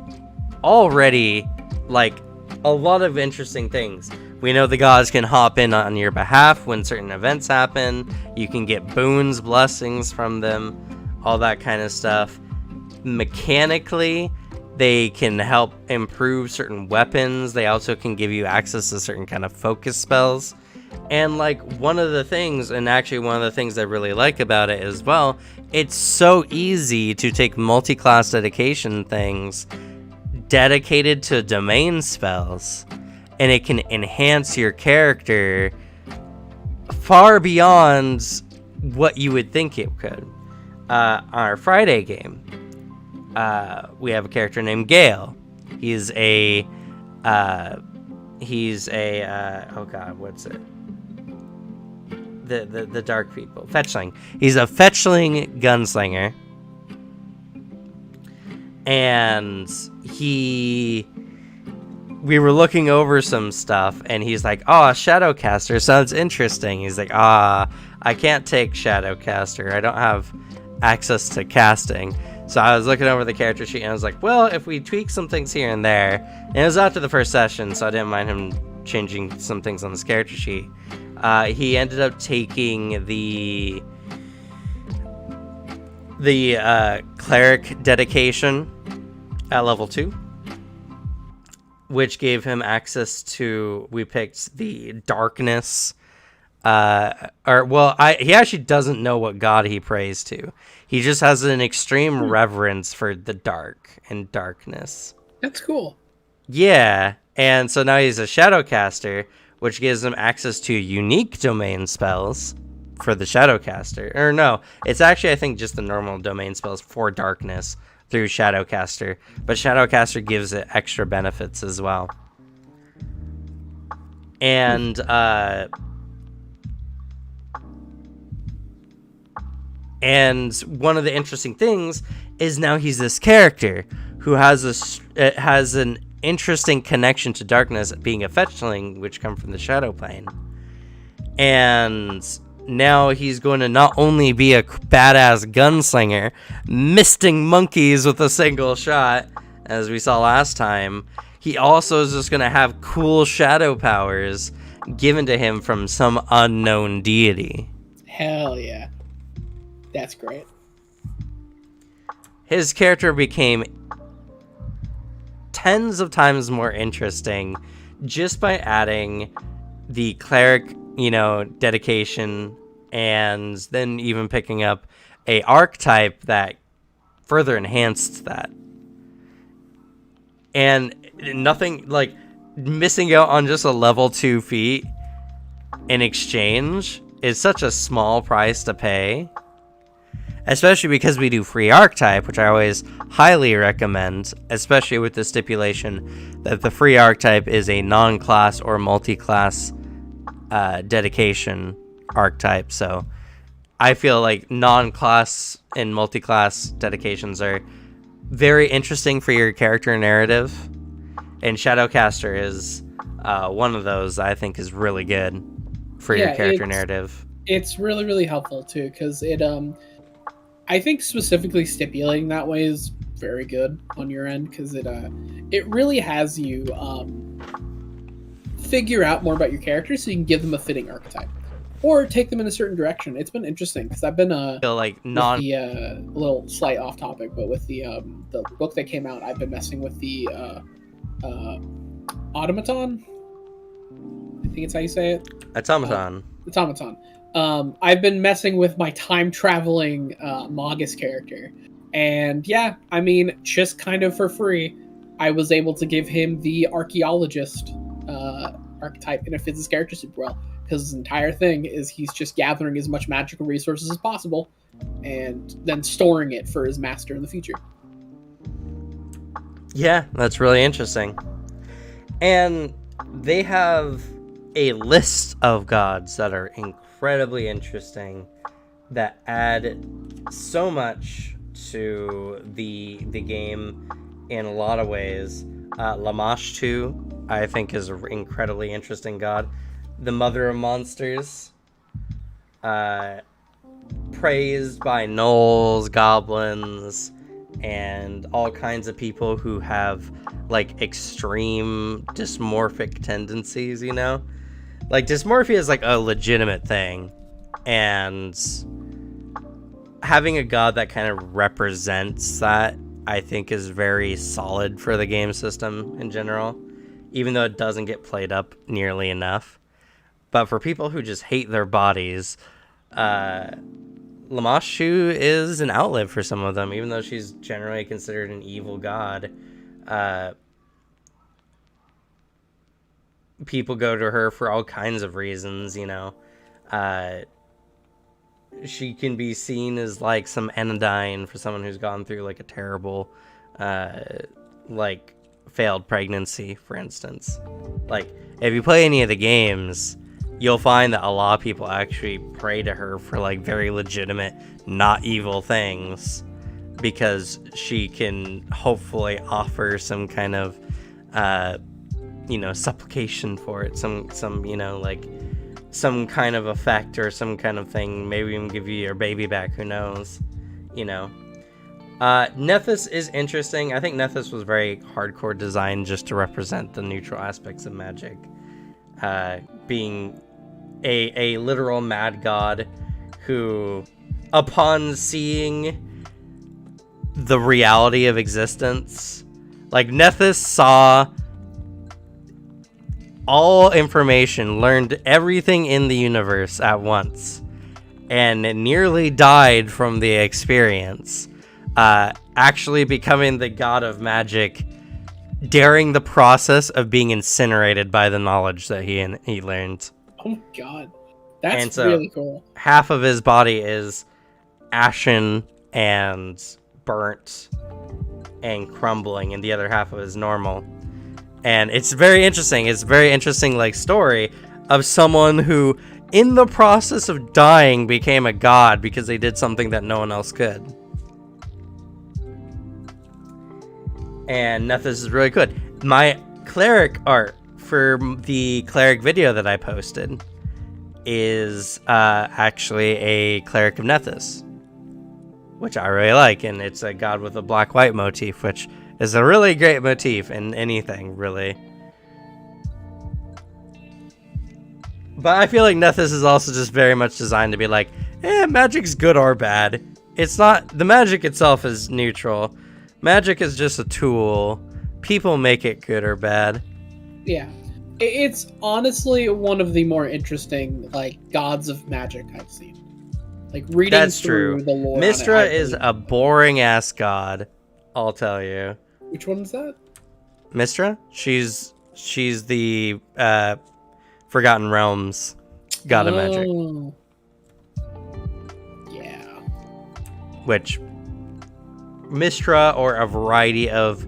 already like a lot of interesting things. We know the gods can hop in on your behalf when certain events happen. You can get boons, blessings from them, all that kind of stuff. Mechanically, they can help improve certain weapons. They also can give you access to certain kind of focus spells. And like one of the things I really like about it as well, it's so easy to take multi-class dedication things dedicated to domain spells, and it can enhance your character far beyond what you would think it could. On our Friday game, we have a character named Gale. He's a oh god, what's it? The dark people. Fetchling. He's a fetchling gunslinger. And we were looking over some stuff, and he's like, "Oh, Shadowcaster sounds interesting." He's like, I can't take Shadowcaster. I don't have access to casting." So I was looking over the character sheet, and I was like, well, if we tweak some things here and there, and it was after the first session, so I didn't mind him changing some things on this character sheet. He ended up taking the cleric dedication at level 2, which gave him access to, we picked the darkness, he actually doesn't know what god he prays to. He just has an extreme reverence for the dark and darkness. That's cool. Yeah, and so now he's a Shadowcaster, which gives him access to unique domain spells for the Shadowcaster. Or no, it's actually, I think, just the normal domain spells for darkness through Shadowcaster, but Shadowcaster gives it extra benefits as well. And one of the interesting things is now he's this character who has an interesting connection to darkness, being a fetchling, which come from the Shadow Plane. And now he's going to not only be a badass gunslinger, misting monkeys with a single shot, as we saw last time, he also is just going to have cool shadow powers given to him from some unknown deity. Hell yeah. That's great. His character became tens of times more interesting just by adding the cleric, dedication, and then even picking up a archetype that further enhanced that. And nothing like missing out on just a level 2 feat in exchange is such a small price to pay, especially because we do free archetype, which I always highly recommend, especially with the stipulation that the free archetype is a non-class or multi-class dedication archetype. So I feel like non-class and multi-class dedications are very interesting for your character narrative, and Shadowcaster is one of those I think is really good for your character narrative. It's really, really helpful too, because it I think specifically stipulating that way is very good on your end, because it really has you figure out more about your character so you can give them a fitting archetype or take them in a certain direction. It's been interesting because I've been feel like a little slight off topic, but with the book that came out, I've been messing with the automaton. I think it's how you say it. Automaton. I've been messing with my time traveling Magus character, and yeah, I mean, just kind of for free, I was able to give him the archaeologist archetype, and it fits his character super well, because his entire thing is he's just gathering as much magical resources as possible and then storing it for his master in the future. Yeah, that's really interesting. And they have a list of gods that are incredibly interesting, that add so much to the game in a lot of ways. Lamashtu, I think, is an incredibly interesting god. The Mother of Monsters, praised by gnolls, goblins, and all kinds of people who have like extreme dysmorphic tendencies, like dysmorphia is like a legitimate thing, and having a god that kind of represents that, I think, is very solid for the game system in general, even though it doesn't get played up nearly enough. But for people who just hate their bodies, Lamashtu is an outlet for some of them, even though she's generally considered an evil god. People go to her for all kinds of reasons, She can be seen as like some anodyne for someone who's gone through like a terrible, like failed pregnancy, for instance. Like if you play any of the games, you'll find that a lot of people actually pray to her for like very legitimate, not evil things, because she can hopefully offer some kind of, supplication for it, some like some kind of effect or some kind of thing, maybe even give you your baby back, who knows, Nethys is interesting. I think Nethys was very hardcore designed just to represent the neutral aspects of magic, being a literal mad god who, upon seeing the reality of existence, like Nethys saw all information, learned everything in the universe at once, and nearly died from the experience, actually becoming the god of magic during the process of being incinerated by the knowledge that he learned. Oh my god. That's And so really cool. half of his body is ashen and burnt and crumbling, and the other half of it is normal. And it's very interesting. It's a very interesting like story of someone who, in the process of dying, became a god because they did something that no one else could. And Nethys is really good. My cleric art for the cleric video that I posted is actually a cleric of Nethys, which I really like, and it's a god with a black-white motif, which is a really great motif in anything, really. But I feel like Nethys is also just very much designed to be like, magic's good or bad. It's not, the magic itself is neutral. Magic is just a tool. People make it good or bad. Yeah. It's honestly one of the more interesting, like, gods of magic I've seen. Like, reading That's through true. the lore. Mystra is a boring ass god, I'll tell you. Which one is that? Mystra? She's the Forgotten Realms god of magic. Yeah. Which Mystra, or a variety of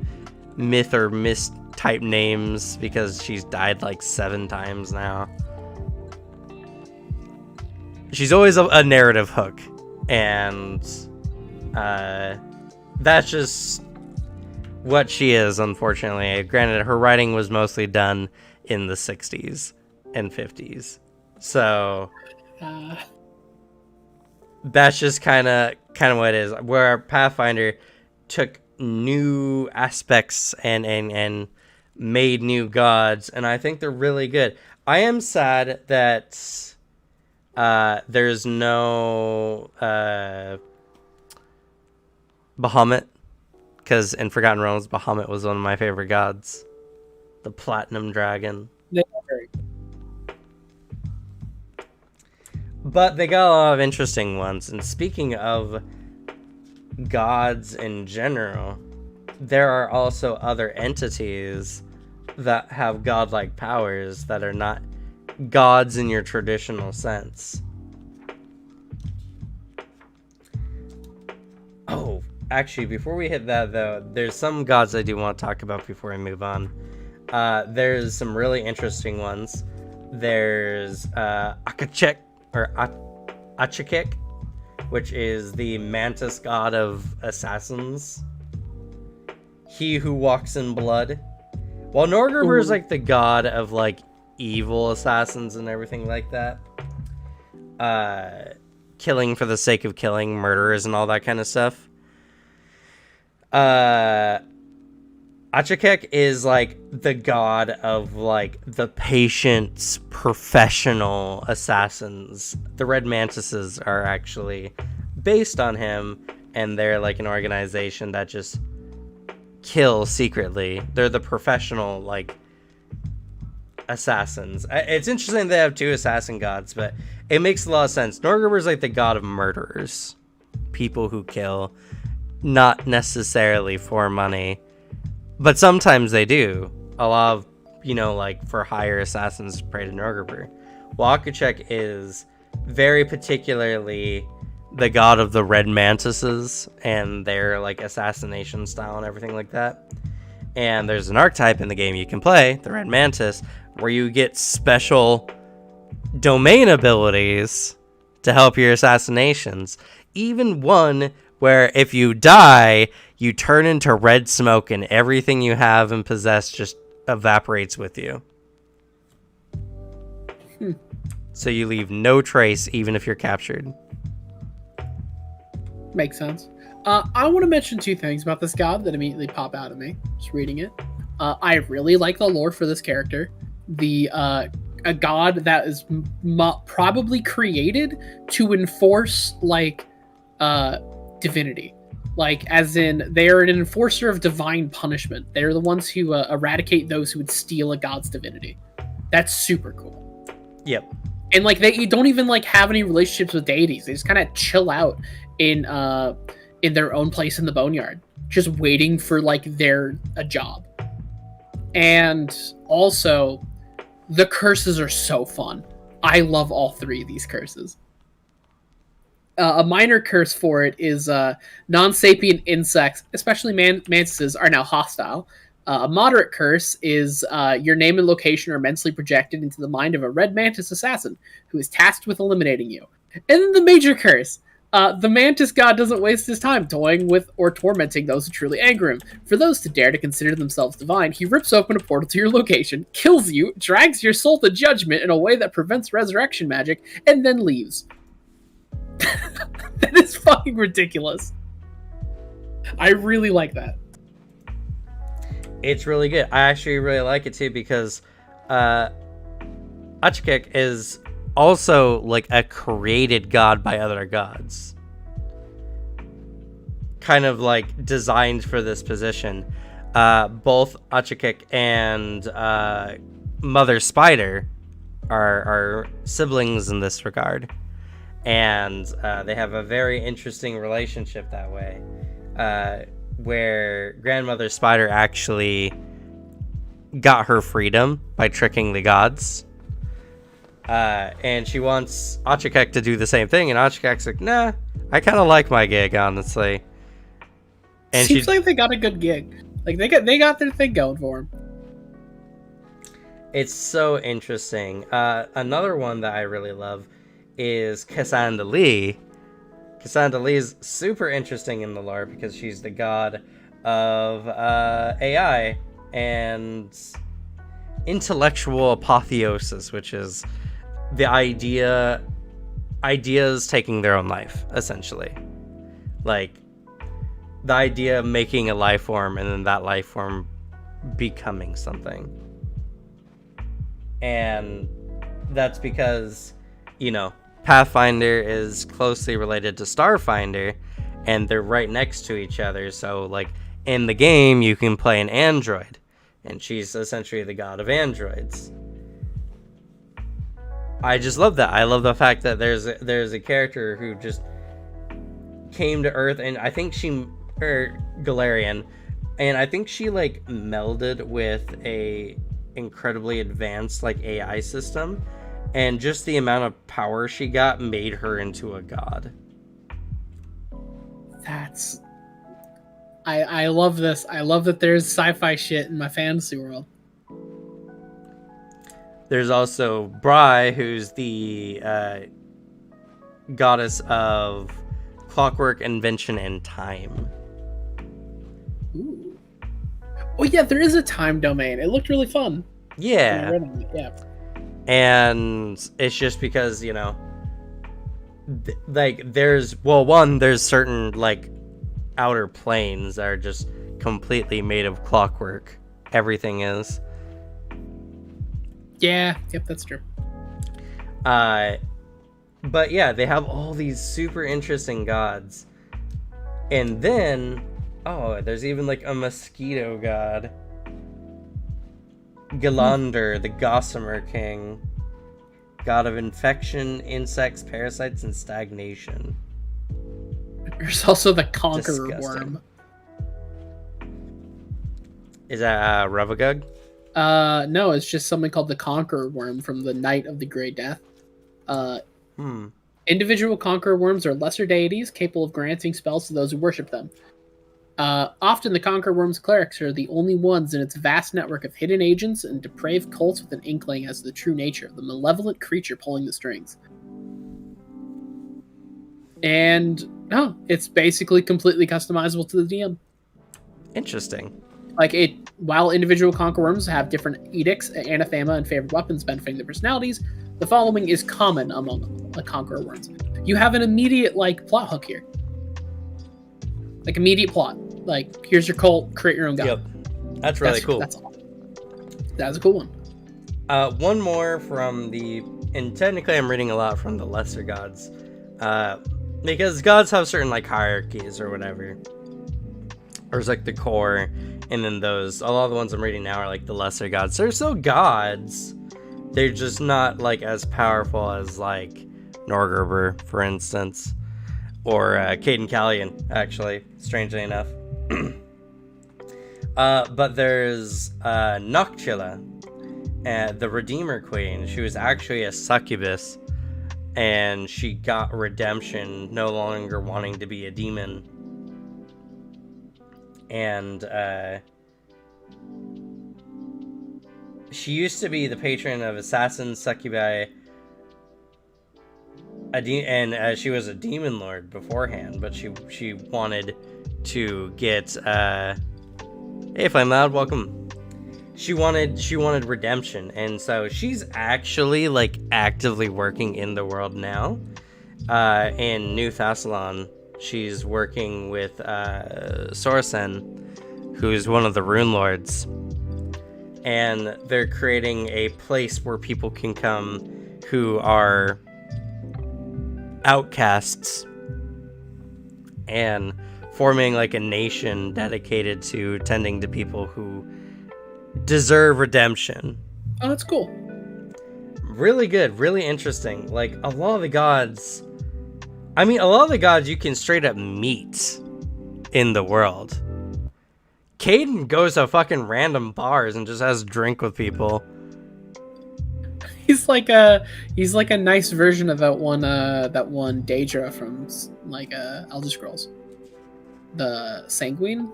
myth or mist type names, because she's died like 7 times now. She's always a narrative hook, and that's just what she is, unfortunately. Granted, her writing was mostly done in the 60s and 50s, so that's just kind of what it is. Where Pathfinder took new aspects and made new gods, and I think they're really good. I am sad that there's no Bahamut, because in Forgotten Realms, Bahamut was one of my favorite gods. The Platinum Dragon. They are very good. But they got a lot of interesting ones. And speaking of gods in general, there are also other entities that have godlike powers that are not gods in your traditional sense. Oh, actually, before we hit that, though, there's some gods I do want to talk about before we move on. There's some really interesting ones. There's Akachek, or Achakek, which is the mantis god of assassins. He who walks in blood. While Norgrimmar is like the god of like evil assassins and everything like that. Killing for the sake of killing, murderers and all that kind of stuff. Achakek is like the god of like the patient, professional assassins. The Red Mantises are actually based on him, and they're like an organization that just kill secretly. They're the professional like assassins. It's interesting they have 2 assassin gods, but it makes a lot of sense. Norgrimmar's like the god of murderers, people who kill, not necessarily for money, but sometimes they do. A lot of, like for hire assassins pray to Norgrimmar. Well, Akachek is very particularly the god of the Red Mantises and their like assassination style and everything like that. And there's an archetype in the game you can play, the Red Mantis, where you get special domain abilities to help your assassinations. Even one where if you die, you turn into red smoke and everything you have and possess just evaporates with you. So you leave no trace even if you're captured. Makes sense. I want to mention 2 things about this god that immediately pop out at me just reading it. I really like the lore for this character. A god that is probably created to enforce like divinity, like as in they are an enforcer of divine punishment. They're the ones who eradicate those who would steal a god's divinity. That's super cool. Yep. And like they don't even like have any relationships with deities. They just kind of chill out in their own place in the boneyard, just waiting for like a job. And also, the curses are so fun. I love all three of these curses. A minor curse for it is non-sapient insects, especially mantises, are now hostile. A moderate curse is your name and location are mentally projected into the mind of a red mantis assassin who is tasked with eliminating you. And then the major curse. The mantis god doesn't waste his time toying with or tormenting those who truly anger him. For those to dare to consider themselves divine, he rips open a portal to your location, kills you, drags your soul to judgment in a way that prevents resurrection magic, and then leaves. That is fucking ridiculous. I really like that. It's really good. I actually really like it too because Achikek is also like a created god by other gods. Kind of like designed for this position. Both Achikek and Mother Spider are siblings in this regard. And they have a very interesting relationship that way, where Grandmother Spider actually got her freedom by tricking the gods. And she wants Achikek to do the same thing, and Achikek's like, nah, I kind of like my gig, honestly. And seems like they got a good gig. Like they got their thing going for them. It's so interesting. Another one that I really love is Cassandra Lee. Cassandra Lee is super interesting in the lore because she's the god of AI and intellectual apotheosis, which is the ideas taking their own life, essentially. Like the idea of making a life form and then that life form becoming something. And that's because, you know, Pathfinder is closely related to Starfinder, and they're right next to each other. So, like, in the game, you can play an android, and she's essentially the god of androids. I just love that. I love the fact that there's a character who just came to Earth, and I think Galarian, and I think she, like, melded with a incredibly advanced, like, AI system. And just the amount of power she got made her into a god. I love this. I love that there's sci-fi shit in my fantasy world. There's also Bry, who's the goddess of clockwork, invention, and time. Ooh. Oh yeah, there is a time domain. It looked really fun. Yeah. Yeah. And it's just because, you know, like there's certain like outer planes that are just completely made of clockwork. Everything is. Yeah, yep, that's true. But yeah, they have all these super interesting gods. And then, there's even like a mosquito god. Galander, the Gossamer King, god of infection, insects, parasites, and stagnation. There's also the Conqueror Disgusting. Worm. Is that Revagug? No, it's just something called the Conqueror Worm from the Night of the Grey Death. Individual Conqueror Worms are lesser deities capable of granting spells to those who worship them. Often the Conqueror Worm's clerics are the only ones in its vast network of hidden agents and depraved cults with an inkling as to the true nature of the malevolent creature pulling the strings. And it's basically completely customizable to the DM. Interesting. Like while individual Conqueror Worms have different edicts, anathema, and favorite weapons benefiting their personalities, the following is common among the Conqueror Worms. You have an immediate plot hook here. Like immediate plot. Like, here's your cult, create your own god. Yep. That's really cool. That's a cool one. One more from and technically I'm reading a lot from the lesser gods. Because gods have certain like hierarchies or whatever. There's like the core, and then a lot of the ones I'm reading now are like the lesser gods. They're still gods. They're just not like as powerful as like Norgerber, for instance. Or Caden Callion, actually, strangely enough. But there's Noctula, the Redeemer Queen. She was actually a succubus, and she got redemption, no longer wanting to be a demon. And she used to be the patron of assassins, succubi, and she was a demon lord beforehand, but she wanted to get hey Flame Loud, welcome. She wanted redemption, and so she's actually like actively working in the world now. In New Thassalon, she's working with Sorsen, who's one of the Rune Lords, and they're creating a place where people can come who are outcasts, and forming like a nation dedicated to tending to people who deserve redemption. Oh, that's cool. Really good, really interesting. Like a lot of the gods, I mean, a lot of the gods you can straight up meet in the world. Caden goes to fucking random bars and just has a drink with people. He's like a nice version of that one Daedra from like Elder Scrolls. The Sanguine?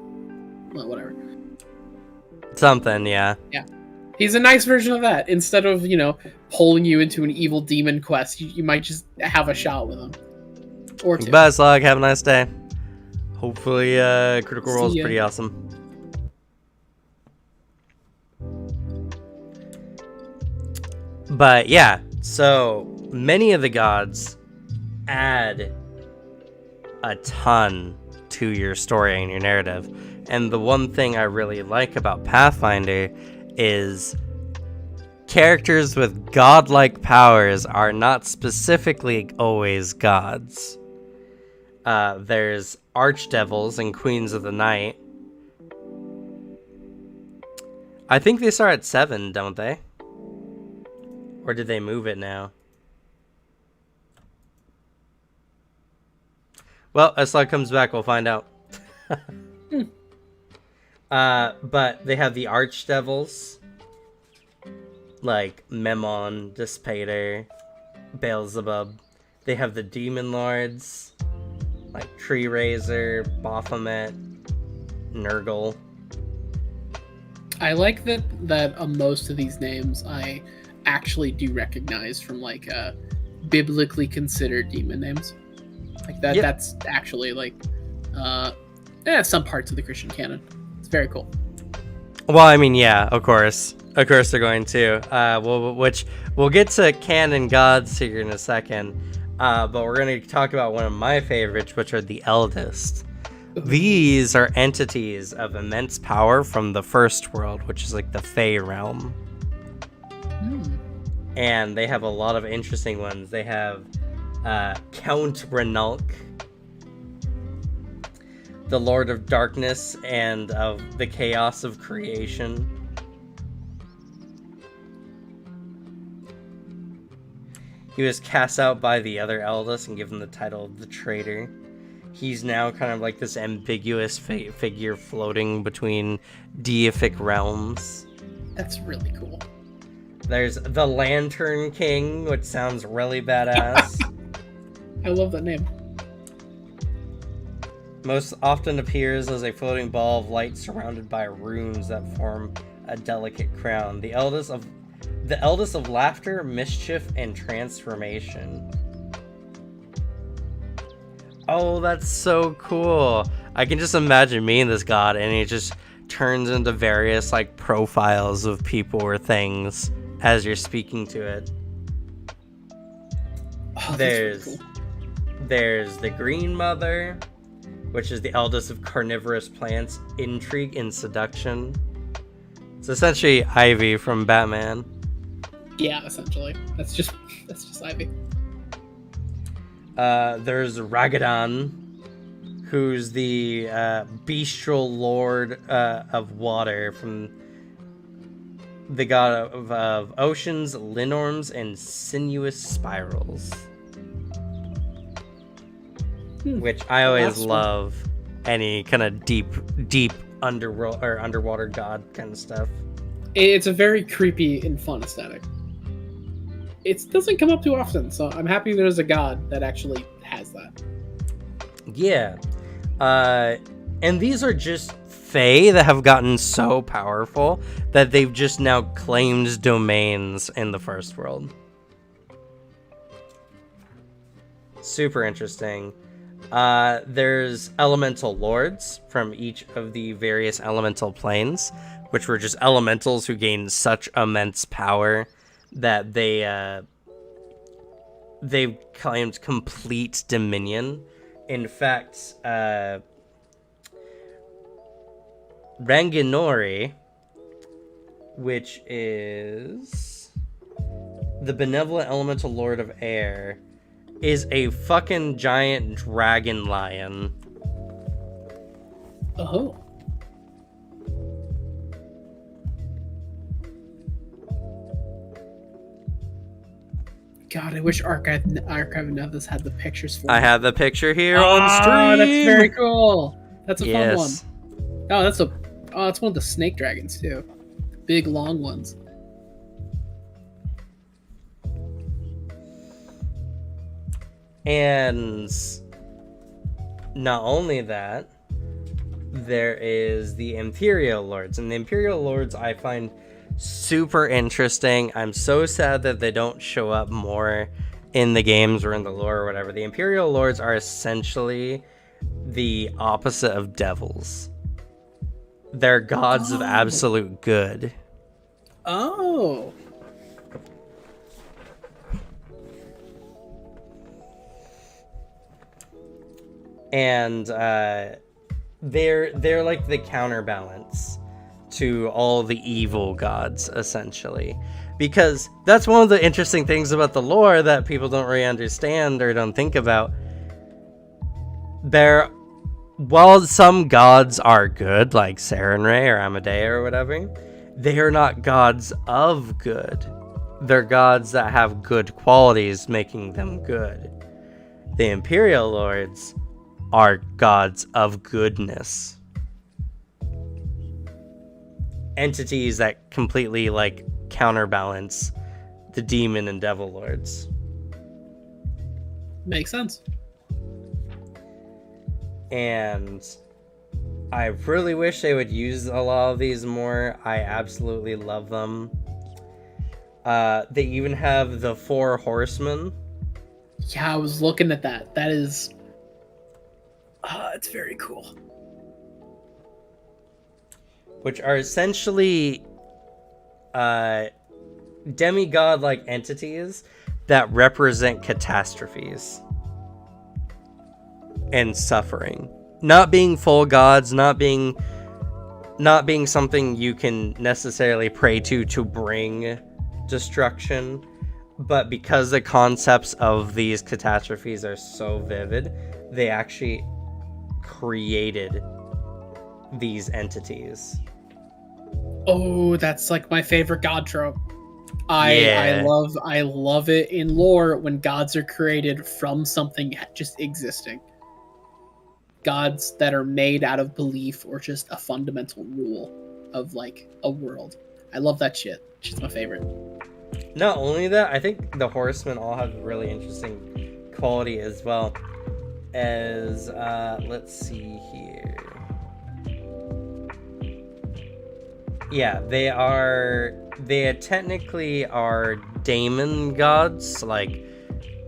Well, whatever. Something, yeah. Yeah. He's a nice version of that. Instead of, pulling you into an evil demon quest, you might just have a shot with him. Or two. Bye, Slug. Have a nice day. Hopefully, Critical Role is pretty awesome. But yeah, so many of the gods add a ton to your story and your narrative. And the one thing I really like about Pathfinder is characters with godlike powers are not specifically always gods. There's archdevils and queens of the night. I think they start at 7, don't they? Or did they move it now? Well, as Slug comes back, we'll find out. But they have the archdevils, like Memon, Dispater, Beelzebub. They have the demon lords, like Tree Razor, Baphomet, Nurgle. I like that most of these names I actually do recognize from like biblically considered demon names. Like that. Yep. That's actually like some parts of the Christian canon. It's very cool. Well, I mean, yeah, of course they're going to. Which we'll get to canon gods here in a second. But we're going to talk about one of my favorites, which are the Eldest. These are entities of immense power from the first world, which is like the Fey realm. And they have a lot of interesting ones. They have Count Renalk, the Lord of Darkness and of the Chaos of Creation. He was cast out by the other Eldest and given the title of the Traitor. He's now kind of like this ambiguous figure floating between deific realms. That's really cool. There's the Lantern King, which sounds really badass. I love that name. Most often appears as a floating ball of light surrounded by runes that form a delicate crown. The eldest of laughter, mischief, and transformation. Oh, that's so cool. I can just imagine me and this god, and it just turns into various like profiles of people or things as you're speaking to it. Oh, there's really cool. There's the Green Mother, which is the eldest of carnivorous plants, intrigue and seduction. It's essentially Ivy from Batman. Yeah, essentially. That's just Ivy. There's Ragadan, who's the bestial lord of water, from the god of oceans, linorms, and sinuous spirals. Which I always love any kind of deep underworld or underwater god kind of stuff. It's a very creepy and fun aesthetic. It doesn't come up too often, so I'm happy there's a god that actually has that. Yeah. And these are just Fae that have gotten so powerful that they've just now claimed domains in the first world. Super interesting. There's elemental lords from each of the various elemental planes, which were just elementals who gained such immense power that they've claimed complete dominion. In fact, Ranginori, which is the benevolent elemental lord of air, is a fucking giant dragon lion. Oh. God, I wish Archive of Nethys had the pictures for me. I have the picture here on stream. Oh, that's very cool. That's a fun one. Yes. Oh, that's one of the snake dragons too. Big long ones. And not only that, there is the Imperial Lords. And the Imperial Lords I find super interesting. I'm so sad that they don't show up more in the games or in the lore or whatever. The Imperial Lords are essentially the opposite of devils. They're gods of absolute good. Oh. And they're like the counterbalance to all the evil gods, essentially. Because that's one of the interesting things about the lore that people don't really understand or don't think about. While some gods are good, like Sarenrae or Amadea or whatever, they are not gods of good. They're gods that have good qualities, making them good. The Imperial Lords are gods of goodness. Entities that completely like counterbalance the demon and devil lords. Makes sense. And I really wish they would use a lot of these more. I absolutely love them. They even have the 4 horsemen. Yeah, I was looking at that. That is... it's very cool. Which are essentially demigod-like entities that represent catastrophes and suffering. Not being full gods, not being something you can necessarily pray to bring destruction, but because the concepts of these catastrophes are so vivid, they actually created these entities. Oh, that's like my favorite god trope. I love it in lore when gods are created from something just existing. Gods that are made out of belief or just a fundamental rule of like a world. I love that shit. It's my favorite. Not only that, I think the horsemen all have really interesting quality as well. As let's see here. Yeah, they technically are daemon gods, like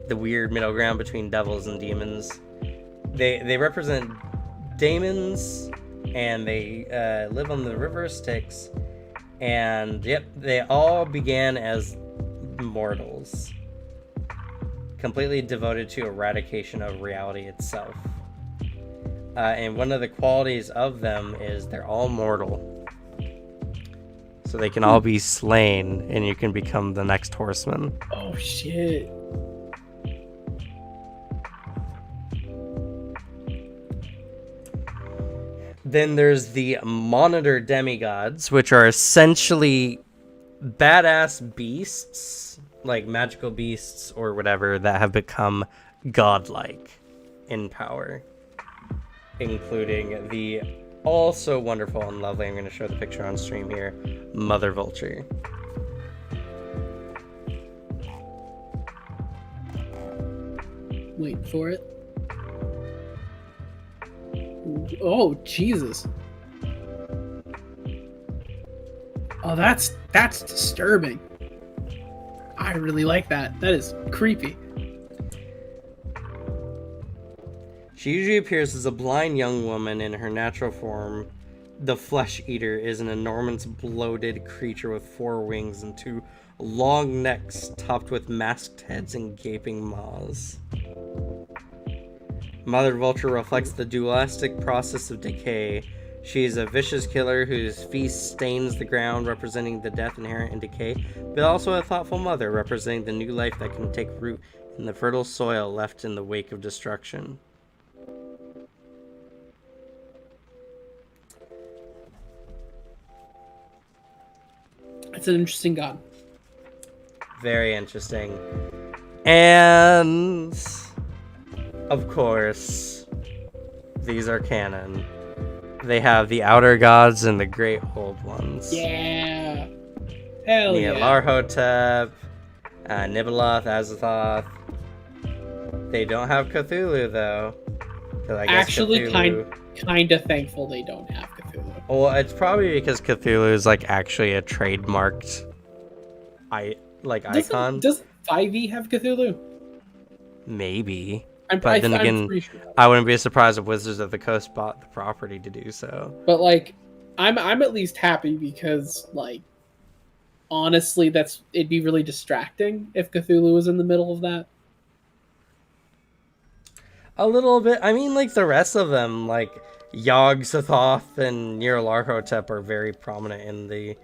the weird middle ground between devils and demons. They represent daemons, and they live on the river Styx. And yep, they all began as mortals, completely devoted to eradication of reality itself. And one of the qualities of them is they're all mortal. So they can all be slain, and you can become the next horseman. Oh, shit. Then there's the Monitor demigods, which are essentially badass beasts, like magical beasts or whatever, that have become godlike in power. Including the also wonderful and lovely. I'm going to show the picture on stream here. Mother Vulture. Wait for it. Oh, Jesus. Oh, that's disturbing. I really like that. That is creepy. She usually appears as a blind young woman in her natural form. The Flesh Eater is an enormous bloated creature with 4 wings and 2 long necks topped with masked heads and gaping maws. Mother Vulture reflects the dualistic process of decay. She is a vicious killer whose feast stains the ground, representing the death inherent in decay, but also a thoughtful mother, representing the new life that can take root in the fertile soil left in the wake of destruction. It's an interesting god. Very interesting. And of course, these are canon. They have the outer gods and the great old ones. Yeah. Hell yeah. Nyarlathotep, Nibeleth, Azathoth. They don't have Cthulhu though. 'Cause I guess Actually, Cthulhu... kind of thankful they don't have Cthulhu. Well, it's probably because Cthulhu is like actually a trademarked icon. Does 5e have Cthulhu? Maybe. But then again, pretty sure. I wouldn't be surprised if Wizards of the Coast bought the property to do so. But like, I'm at least happy because like, honestly, it'd be really distracting if Cthulhu was in the middle of that. A little bit. I mean, like the rest of them, like Yog-Sothoth and Nyarlathotep are very prominent in the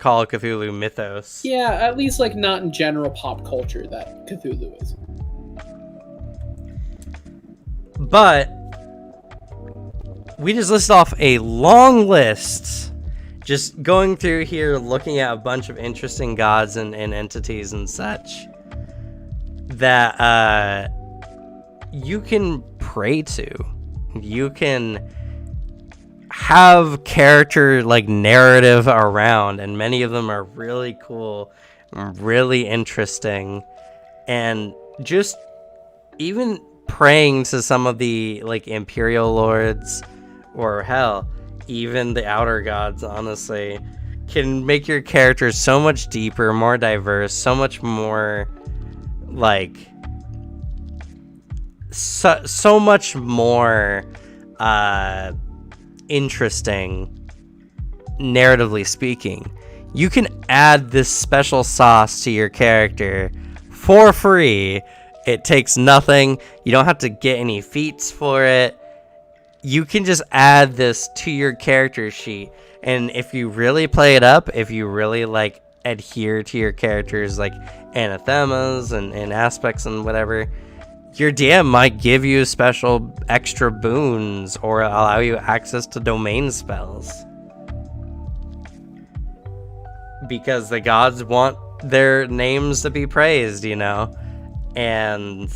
Call of Cthulhu mythos. Yeah, at least like not in general pop culture that Cthulhu is. But we just listed off a long list. Just going through here, looking at a bunch of interesting gods and entities and such that you can pray to. You can have character like narrative around, and many of them are really cool, really interesting, and just even praying to some of the like imperial lords, or hell, even the outer gods, honestly, can make your character so much deeper, more diverse, so much more like so much more interesting, narratively speaking. You can add this special sauce to your character for free. It takes nothing. You don't have to get any feats for it. You can just add this to your character sheet, and if you really play it up, if you really like adhere to your character's like anathemas and aspects and whatever, your DM might give you special extra boons or allow you access to domain spells. Because the gods want their names to be praised, And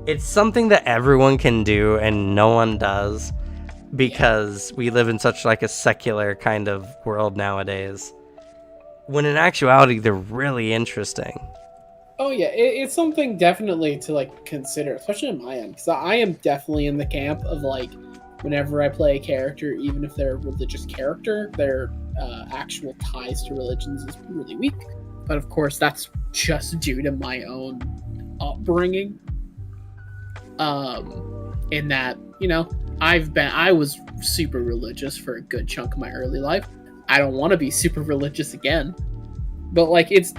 it's something that everyone can do and no one does, because we live in such like a secular kind of world nowadays, when in actuality they're really interesting. Oh yeah, it's something definitely to like consider, especially on my end, because I am definitely in the camp of like, whenever I play a character, even if they're a religious character, their actual ties to religions is really weak. But of course, that's just due to my own upbringing. In that, I was super religious for a good chunk of my early life. I don't want to be super religious again. But like, it's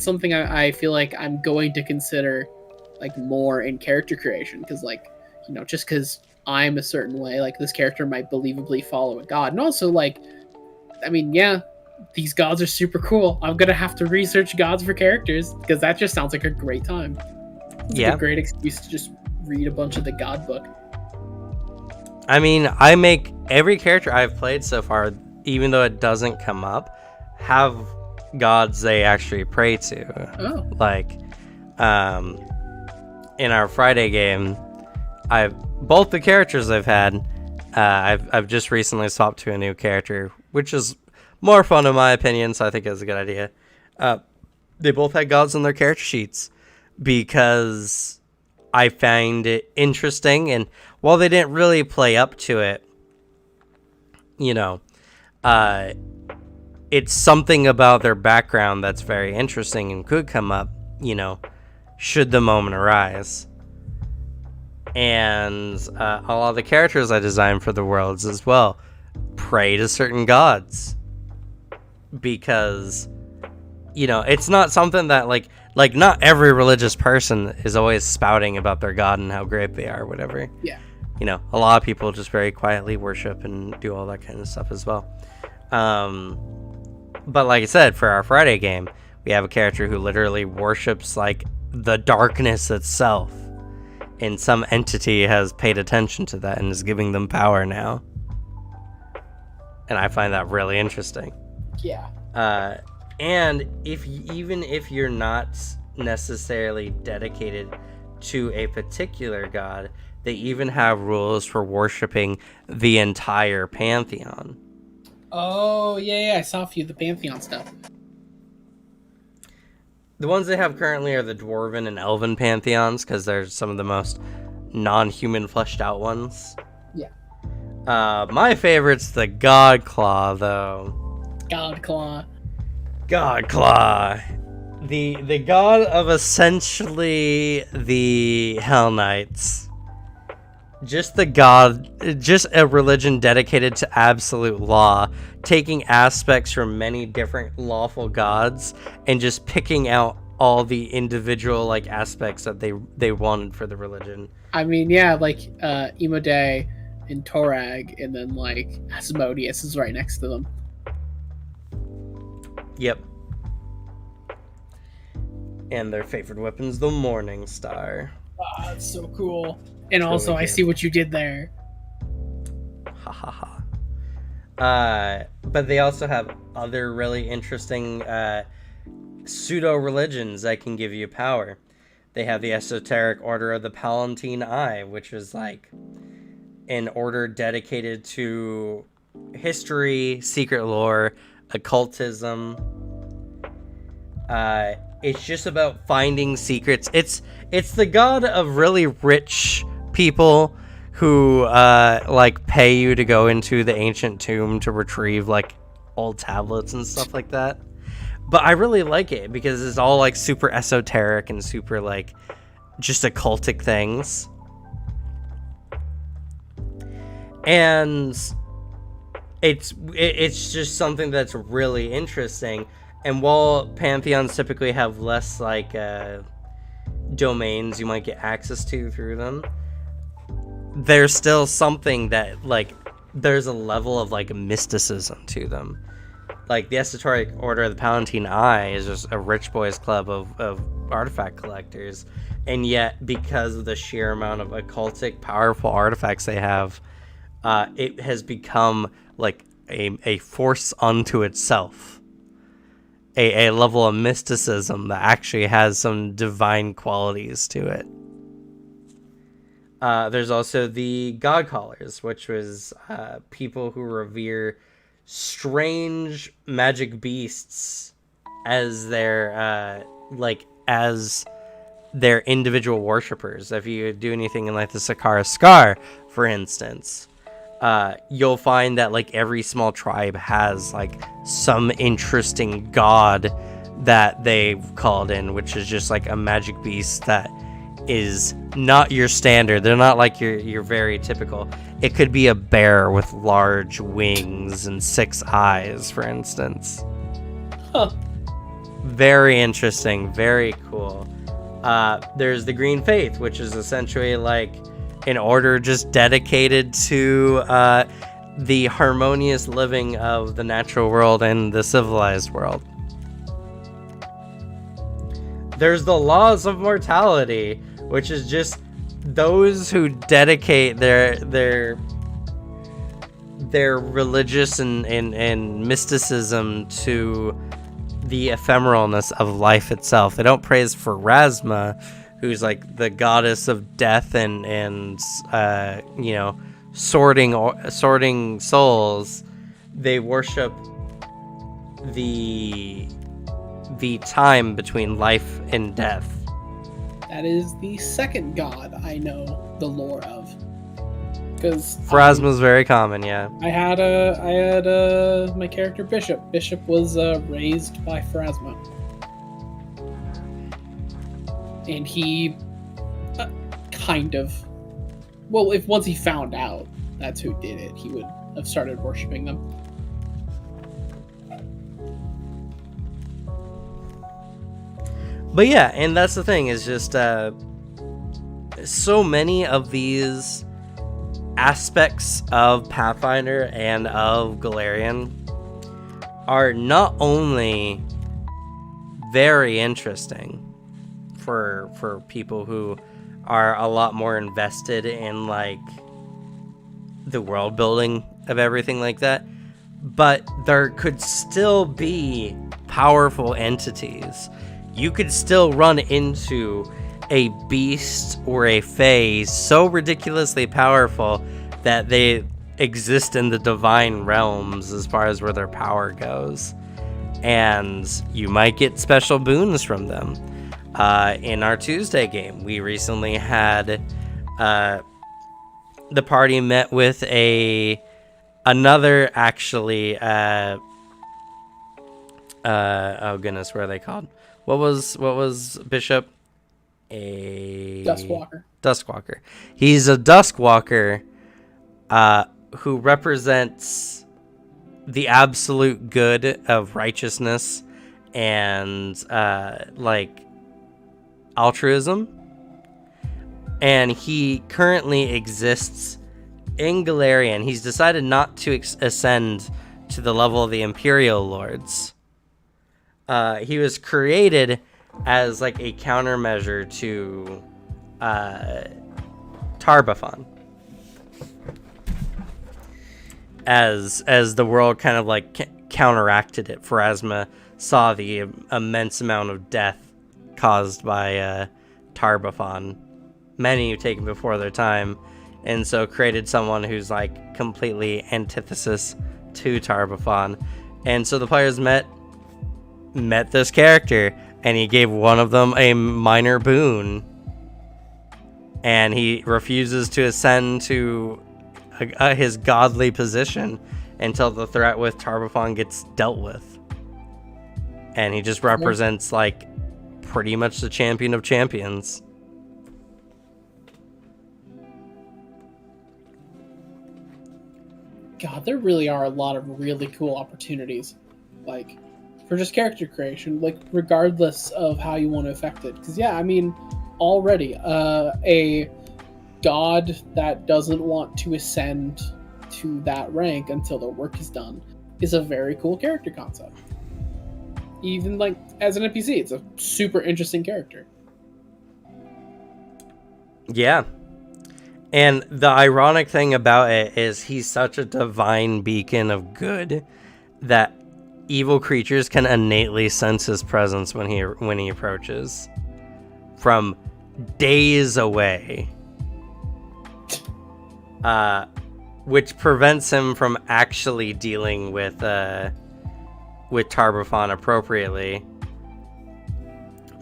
something I feel like I'm going to consider like more in character creation, because like, just because I'm a certain way, like this character might believably follow a god. And also like, I mean, yeah, these gods are super cool. I'm gonna have to research gods for characters, because that just sounds like a great time. It's like a great excuse to just read a bunch of the god book. I mean, I make every character I've played so far, even though it doesn't come up, have gods they actually pray to. Oh. Like, in our Friday game, both the characters I've had, I've just recently swapped to a new character, which is more fun in my opinion. So I think it's a good idea. They both had gods on their character sheets because I find it interesting, and while they didn't really play up to it, you know, it's something about their background that's very interesting and could come up, you know, should the moment arise. And a lot of the characters I designed for the worlds as well pray to certain gods, because, you know, it's not something that like not every religious person is always spouting about their god and how great they are or whatever. Yeah. You know, a lot of people just very quietly worship and do all that kind of stuff as well. But like I said, for our Friday game, we have a character who literally worships like the darkness itself, and some entity has paid attention to that and is giving them power now. And I find that really interesting. Yeah. And even if you're not necessarily dedicated to a particular god, they even have rules for worshiping the entire pantheon. Oh, yeah, I saw a few of the Pantheon stuff. The ones they have currently are the Dwarven and Elven pantheons, because they're some of the most non-human fleshed out ones. Yeah. My favorite's the God Claw, though. God Claw. God Claw. The god of essentially the Hell Knights. Just a religion dedicated to absolute law, taking aspects from many different lawful gods and just picking out all the individual like aspects that they wanted for the religion. I mean, yeah, like Imode and Torag, and then like Asmodeus is right next to them. Yep. And their favorite weapon's the Morning Star. Ah, that's so cool. And Totally also, I can. see what you did there. Ha ha ha. But they also have other really interesting pseudo-religions that can give you power. They have the esoteric order of the Palatine Eye, which is like an order dedicated to history, secret lore, occultism. It's just about finding secrets. It's the god of really rich people who like pay you to go into the ancient tomb to retrieve like old tablets and stuff like that. But I really like it because it's all like super esoteric and super like just occultic things. And it's just something that's really interesting. And while pantheons typically have less like domains you might get access to through them, there's still something that like there's a level of like mysticism to them. Like the esoteric order of the Palatine Eye is just a rich boys club of artifact collectors, and yet because of the sheer amount of occultic powerful artifacts they have, it has become like a force unto itself, a level of mysticism that actually has some divine qualities to it. There's also the God Callers, which was people who revere strange magic beasts as their as their individual worshippers. If you do anything in like the Sakara Scar, for instance, you'll find that like every small tribe has like some interesting god that they've called in, which is just like a magic beast that is not your standard. They're not like your very typical. It could be a bear with large wings and 6 eyes, for instance. Huh. Very interesting, very cool. There's the Green Faith, which is essentially like an order just dedicated to the harmonious living of the natural world and the civilized world. There's the Laws of Mortality, which is just those who dedicate their religious and mysticism to the ephemeralness of life itself. They don't praise for Pharasma, who's like the goddess of death and you know, sorting souls. They worship the time between life and death. That is the second god I know the lore of. Because Pharasma's very common, yeah. I had my character Bishop. Bishop was raised by Pharasma, and he kind of, well, if once he found out that's who did it, he would have started worshiping them. But yeah, and that's the thing, is just so many of these aspects of Pathfinder and of Golarion are not only very interesting for people who are a lot more invested in like the world building of everything like that, but there could still be powerful entities. You could still run into a beast or a fae so ridiculously powerful that they exist in the divine realms as far as where their power goes. And you might get special boons from them. In our Tuesday game, we recently had the party met with another actually oh goodness, what are they called? What was Bishop? A Duskwalker. He's a Duskwalker who represents the absolute good of righteousness and like altruism, and he currently exists in Golarion. He's decided not to ascend to the level of the Imperial Lords. He was created as like a countermeasure to Tar-Baphon, as the world kind of like counteracted it. Pharasma saw the immense amount of death caused by Tar-Baphon, many taken before their time, and so created someone who's like completely antithesis to Tar-Baphon. And so the players met this character, and he gave one of them a minor boon, and he refuses to ascend to his godly position until the threat with Tar-Baphon gets dealt with. And he just represents like pretty much the champion of champions. God, there really are a lot of really cool opportunities, like for just character creation, like regardless of how you want to affect it. Because yeah, I mean, already a god that doesn't want to ascend to that rank until their work is done is a very cool character concept. Even like as an NPC, it's a super interesting character. Yeah. And the ironic thing about it is he's such a divine beacon of good that evil creatures can innately sense his presence when he approaches from days away, which prevents him from actually dealing with Tar-Baphon appropriately,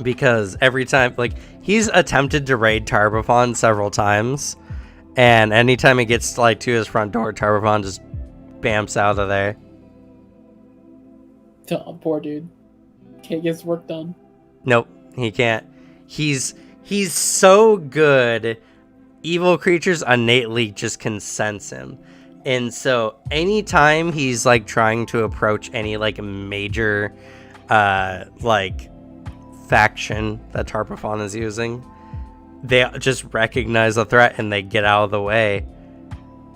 because every time, like, he's attempted to raid Tar-Baphon several times, and anytime he gets like to his front door, Tar-Baphon just bamps out of there. Oh, poor dude. Can't get his work done. Nope, he can't. He's so good. Evil creatures innately just can sense him. And so anytime he's like trying to approach any like major like faction that Tar-Baphon is using, they just recognize the threat and they get out of the way,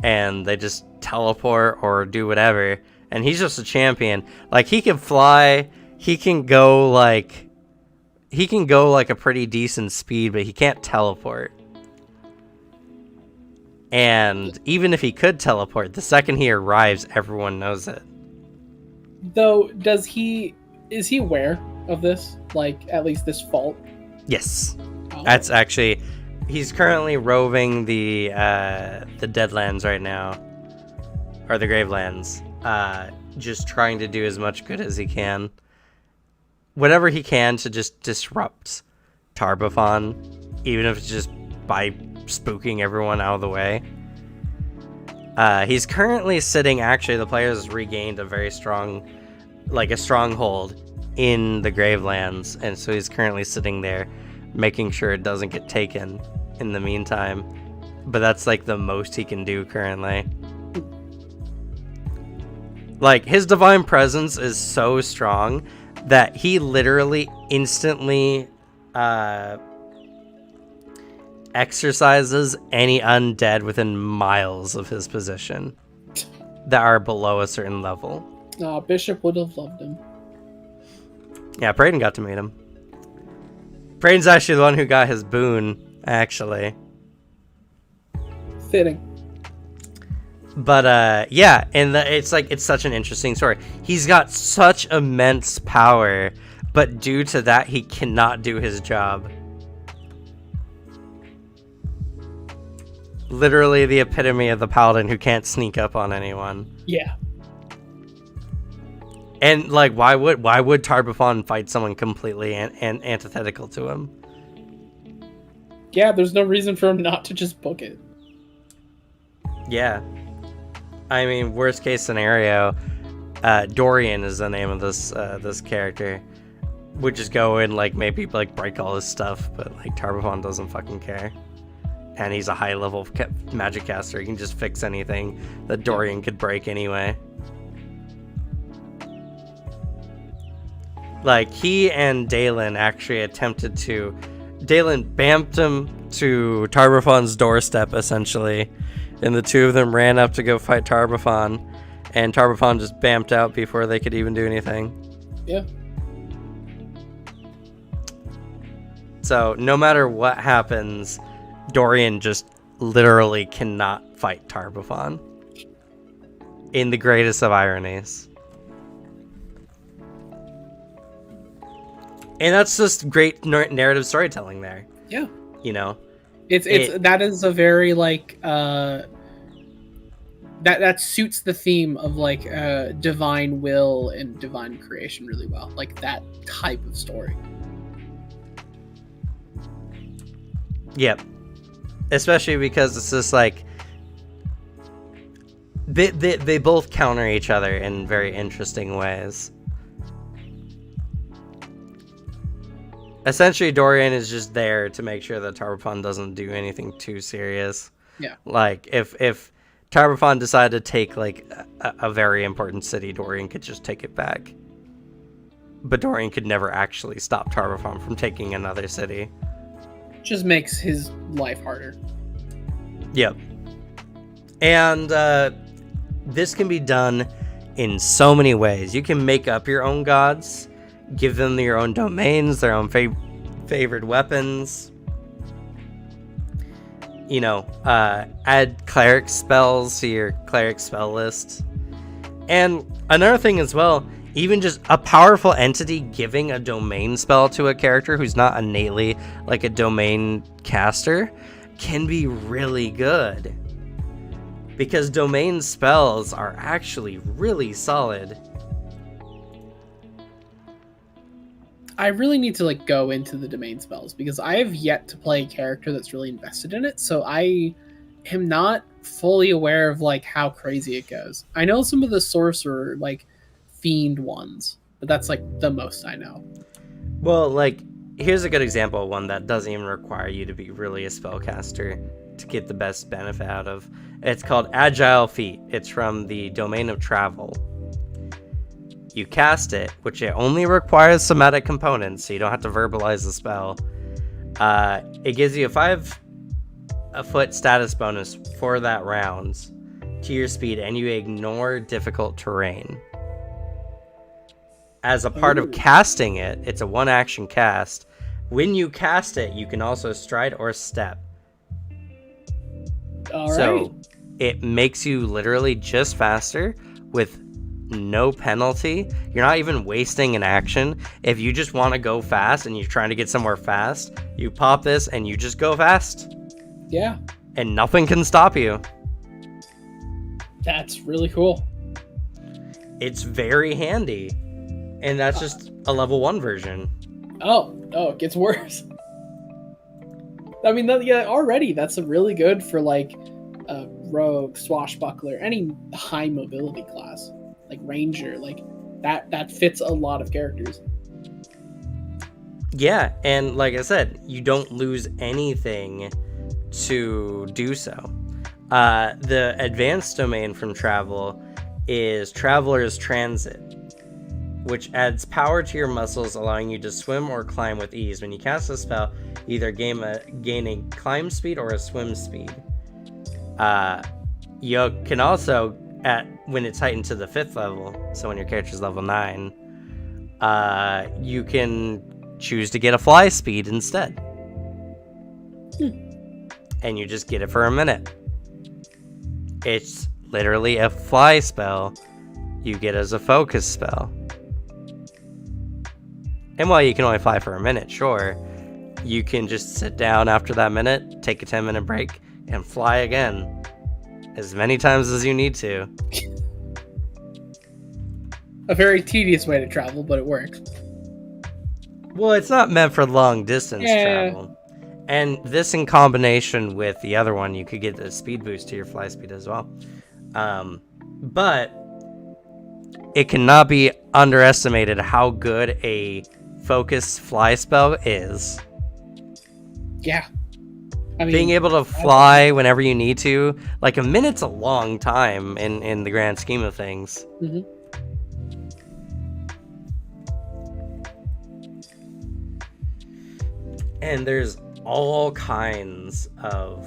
and they just teleport or do whatever. And he's just a champion. Like, he can fly, he can go like a pretty decent speed, but he can't teleport. And even if he could teleport, the second he arrives, everyone knows it. Though, is he aware of this? Like, at least this fault? Yes. Wow. That's actually, he's currently roving the Deadlands right now, or the Gravelands, just trying to do as much good as he can, whatever he can to just disrupt Tarbathon, even if it's just by spooking everyone out of the way. He's currently sitting, actually, the players regained a very strong, like a stronghold in the Gravelands, and so he's currently sitting there making sure it doesn't get taken in the meantime. But that's like the most he can do currently. Like, his divine presence is so strong that he literally instantly exorcises any undead within miles of his position that are below a certain level. Bishop would have loved him. Yeah, Braden got to meet him. Braden's actually the one who got his boon, actually. Fitting. But yeah, and it's like, it's such an interesting story. He's got such immense power, but due to that, he cannot do his job. Literally the epitome of the paladin who can't sneak up on anyone. Yeah. And like, why would Tarbathon fight someone completely and antithetical to him? Yeah, there's no reason for him not to just book it. Yeah. I mean, worst case scenario, Dorian is the name of this character. Would just go and like maybe like break all his stuff, but like Tarbathon doesn't fucking care. And he's a high level magic caster. He can just fix anything that Dorian could break anyway. Like, he and Dalen actually attempted to... Dalen bamped him to Tarbathon's doorstep, essentially. And the two of them ran up to go fight Tarbathon. And Tarbathon just bamped out before they could even do anything. Yeah. So, no matter what happens, Dorian just literally cannot fight Tarbathon. In the greatest of ironies. And that's just great narrative storytelling there. Yeah. You know? That is a very like that suits the theme of like divine will and divine creation really well. Like that type of story. Yep. Especially because it's just like they both counter each other in very interesting ways. Essentially, Dorian is just there to make sure that Tarbathon doesn't do anything too serious. Yeah. Like, if Tarbathon decided to take, like, a very important city, Dorian could just take it back. But Dorian could never actually stop Tarbathon from taking another city. Just makes his life harder. Yep. And this can be done in so many ways. You can make up your own gods. Give them your own domains, their own favored weapons. You know, add cleric spells to your cleric spell list. And another thing as well, even just a powerful entity giving a domain spell to a character who's not innately like a domain caster can be really good. Because domain spells are actually really solid. I really need to like go into the domain spells because I have yet to play a character that's really invested in it, so I am not fully aware of like how crazy it goes. I know some of the sorcerer like fiend ones, but that's like the most I know. Well, like, here's a good example of one that doesn't even require you to be really a spellcaster to get the best benefit out of. It's called Agile Feat. It's from the Domain of Travel. You cast it, which it only requires somatic components, so you don't have to verbalize the spell. It gives you a 5-foot status bonus for that round to your speed, and you ignore difficult terrain. As a part of casting it, it's a 1-action cast. When you cast it, you can also stride or step. All so right. it makes you literally just faster with no penalty. You're not even wasting an action. If you just want to go fast and you're trying to get somewhere fast, you pop this and you just go fast. Yeah. And nothing can stop you. That's really cool. It's very handy. And that's just a level 1 version. Oh, it gets worse. I mean, already that's a really good for like rogue, swashbuckler, any high mobility class, like ranger, like that fits a lot of characters. Yeah, and like I said, you don't lose anything to do so. The advanced domain from travel is Traveler's Transit, which adds power to your muscles, allowing you to swim or climb with ease. When you cast a spell, either gain a climb speed or a swim speed. You can also, when it's heightened to the 5th level, so when your character's level 9, you can choose to get a fly speed instead. And you just get it for a minute. It's literally a fly spell you get as a focus spell. And while you can only fly for a minute, sure, you can just sit down after that minute, take a 10-minute break, and fly again. As many times as you need to. A very tedious way to travel, but it works. Well, it's not meant for long distance travel. And this in combination with the other one, you could get the speed boost to your fly speed as well. But it cannot be underestimated how good a focus fly spell is. Yeah. I mean, being able to fly whenever you need to, like a minute's a long time in the grand scheme of things. Mm-hmm. And there's all kinds of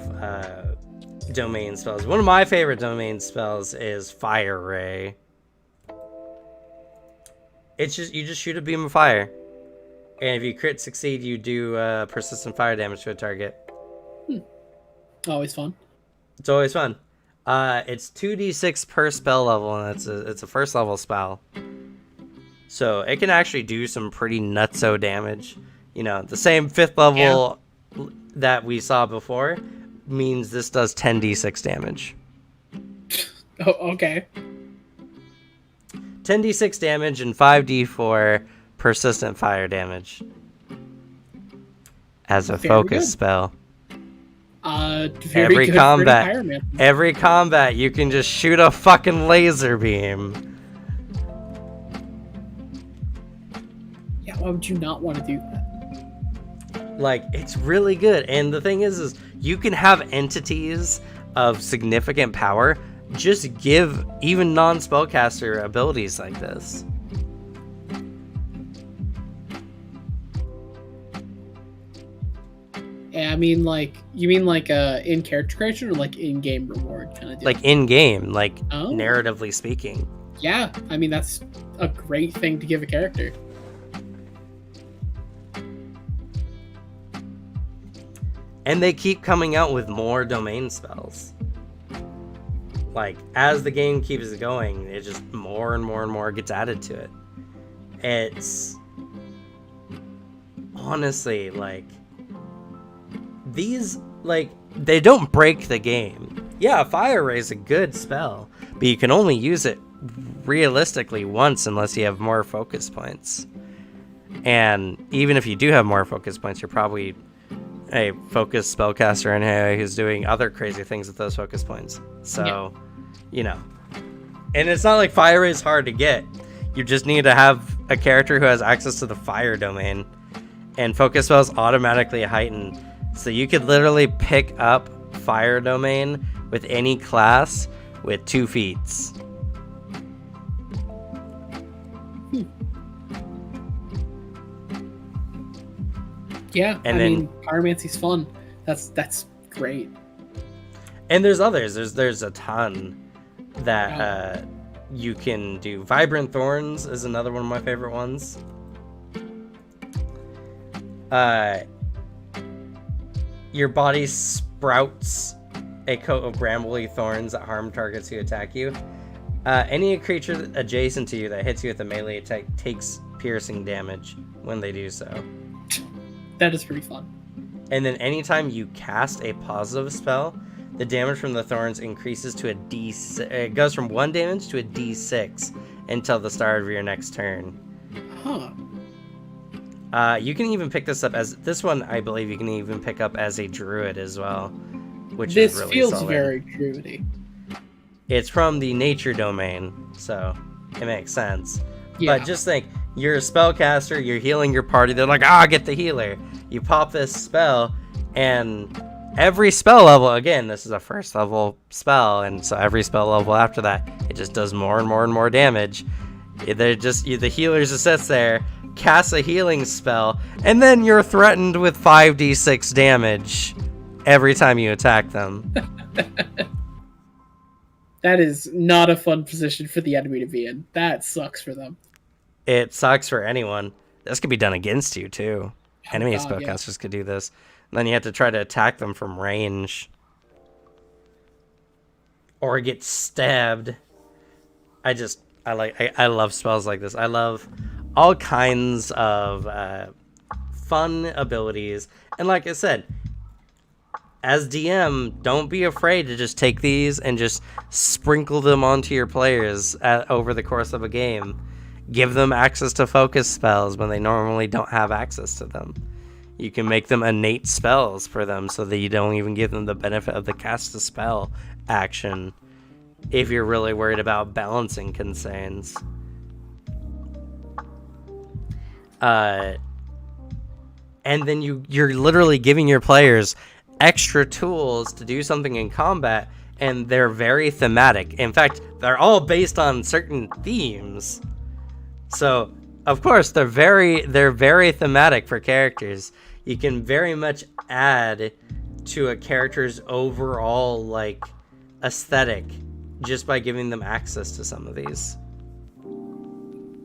domain spells. One of my favorite domain spells is Fire Ray. It's just, you just shoot a beam of fire, and if you crit succeed, you do persistent fire damage to a target. Always fun. It's always fun. It's 2d6 per spell level, and it's a first level spell, so it can actually do some pretty nutso damage. You know, the same 5th level that we saw before means this does 10d6 damage. Oh, okay. 10d6 damage and 5d4 persistent fire damage as a focus spell. Every combat, you can just shoot a fucking laser beam. Yeah, why would you not want to do that? Like, it's really good. And the thing is you can have entities of significant power just give even non-spellcaster abilities like this. Yeah, I mean, like, you mean like in-character creation or like in-game reward kind of deal? Like in-game, like narratively speaking. Yeah, I mean, that's a great thing to give a character. And they keep coming out with more domain spells. Like, as the game keeps going, it just more and more and more gets added to it. It's honestly, like, these, like, they don't break the game. Yeah, Fire Ray is a good spell, but you can only use it realistically once unless you have more focus points. And even if you do have more focus points, you're probably a focused spellcaster anyway who's doing other crazy things with those focus points. So, you know. And it's not like Fire Ray is hard to get. You just need to have a character who has access to the fire domain. And focus spells automatically heighten. So you could literally pick up fire domain with any class with 2 feats. Yeah, and I mean, pyromancy's fun. That's great. And there's others. There's a ton that you can do. Vibrant Thorns is another one of my favorite ones. Your body sprouts a coat of brambly thorns that harm targets who attack you. Any creature adjacent to you that hits you with a melee attack takes piercing damage when they do so. That is pretty fun. And then anytime you cast a positive spell, the damage from the thorns increases to a D6. It goes from 1 damage to a D6 until the start of your next turn. Huh. You can even pick this up as... This one, I believe, you can even pick up as a druid as well, which This is really feels solid. very druidy. It's from the nature domain, so it makes sense. Yeah. But just think, you're a spellcaster, you're healing your party, they're like, ah, get the healer. You pop this spell, and every spell level, again, this is a first level spell, and so every spell level after that, it just does more and more and more damage. The healer just sits there, casts a healing spell, and then you're threatened with 5d6 damage every time you attack them. That is not a fun position for the enemy to be in. That sucks for them. It sucks for anyone. This could be done against you, too. Enemy God, spellcasters could do this. And then you have to try to attack them from range. Or get stabbed. I love spells like this. I love all kinds of fun abilities. And like I said, as DM, don't be afraid to just take these and just sprinkle them onto your players over the course of a game. Give them access to focus spells when they normally don't have access to them. You can make them innate spells for them so that you don't even give them the benefit of the cast a spell action if you're really worried about balancing concerns. And then you're literally giving your players extra tools to do something in combat, and they're very thematic. In fact, they're all based on certain themes. So, of course, they're very thematic for characters. You can very much add to a character's overall like aesthetic just by giving them access to some of these.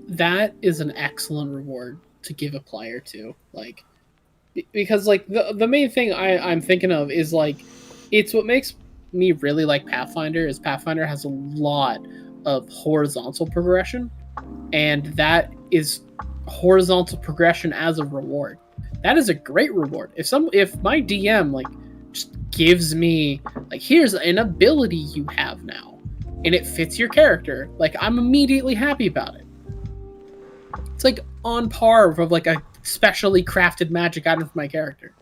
That is an excellent reward to give a player to, like, because like the main thing I'm thinking of is like, it's what makes me really like Pathfinder is Pathfinder has a lot of horizontal progression, and that is horizontal progression as a reward. That is a great reward. If my DM like just gives me like, here's an ability you have now, and it fits your character, like I'm immediately happy about it. It's like on par with like a specially crafted magic item for my character.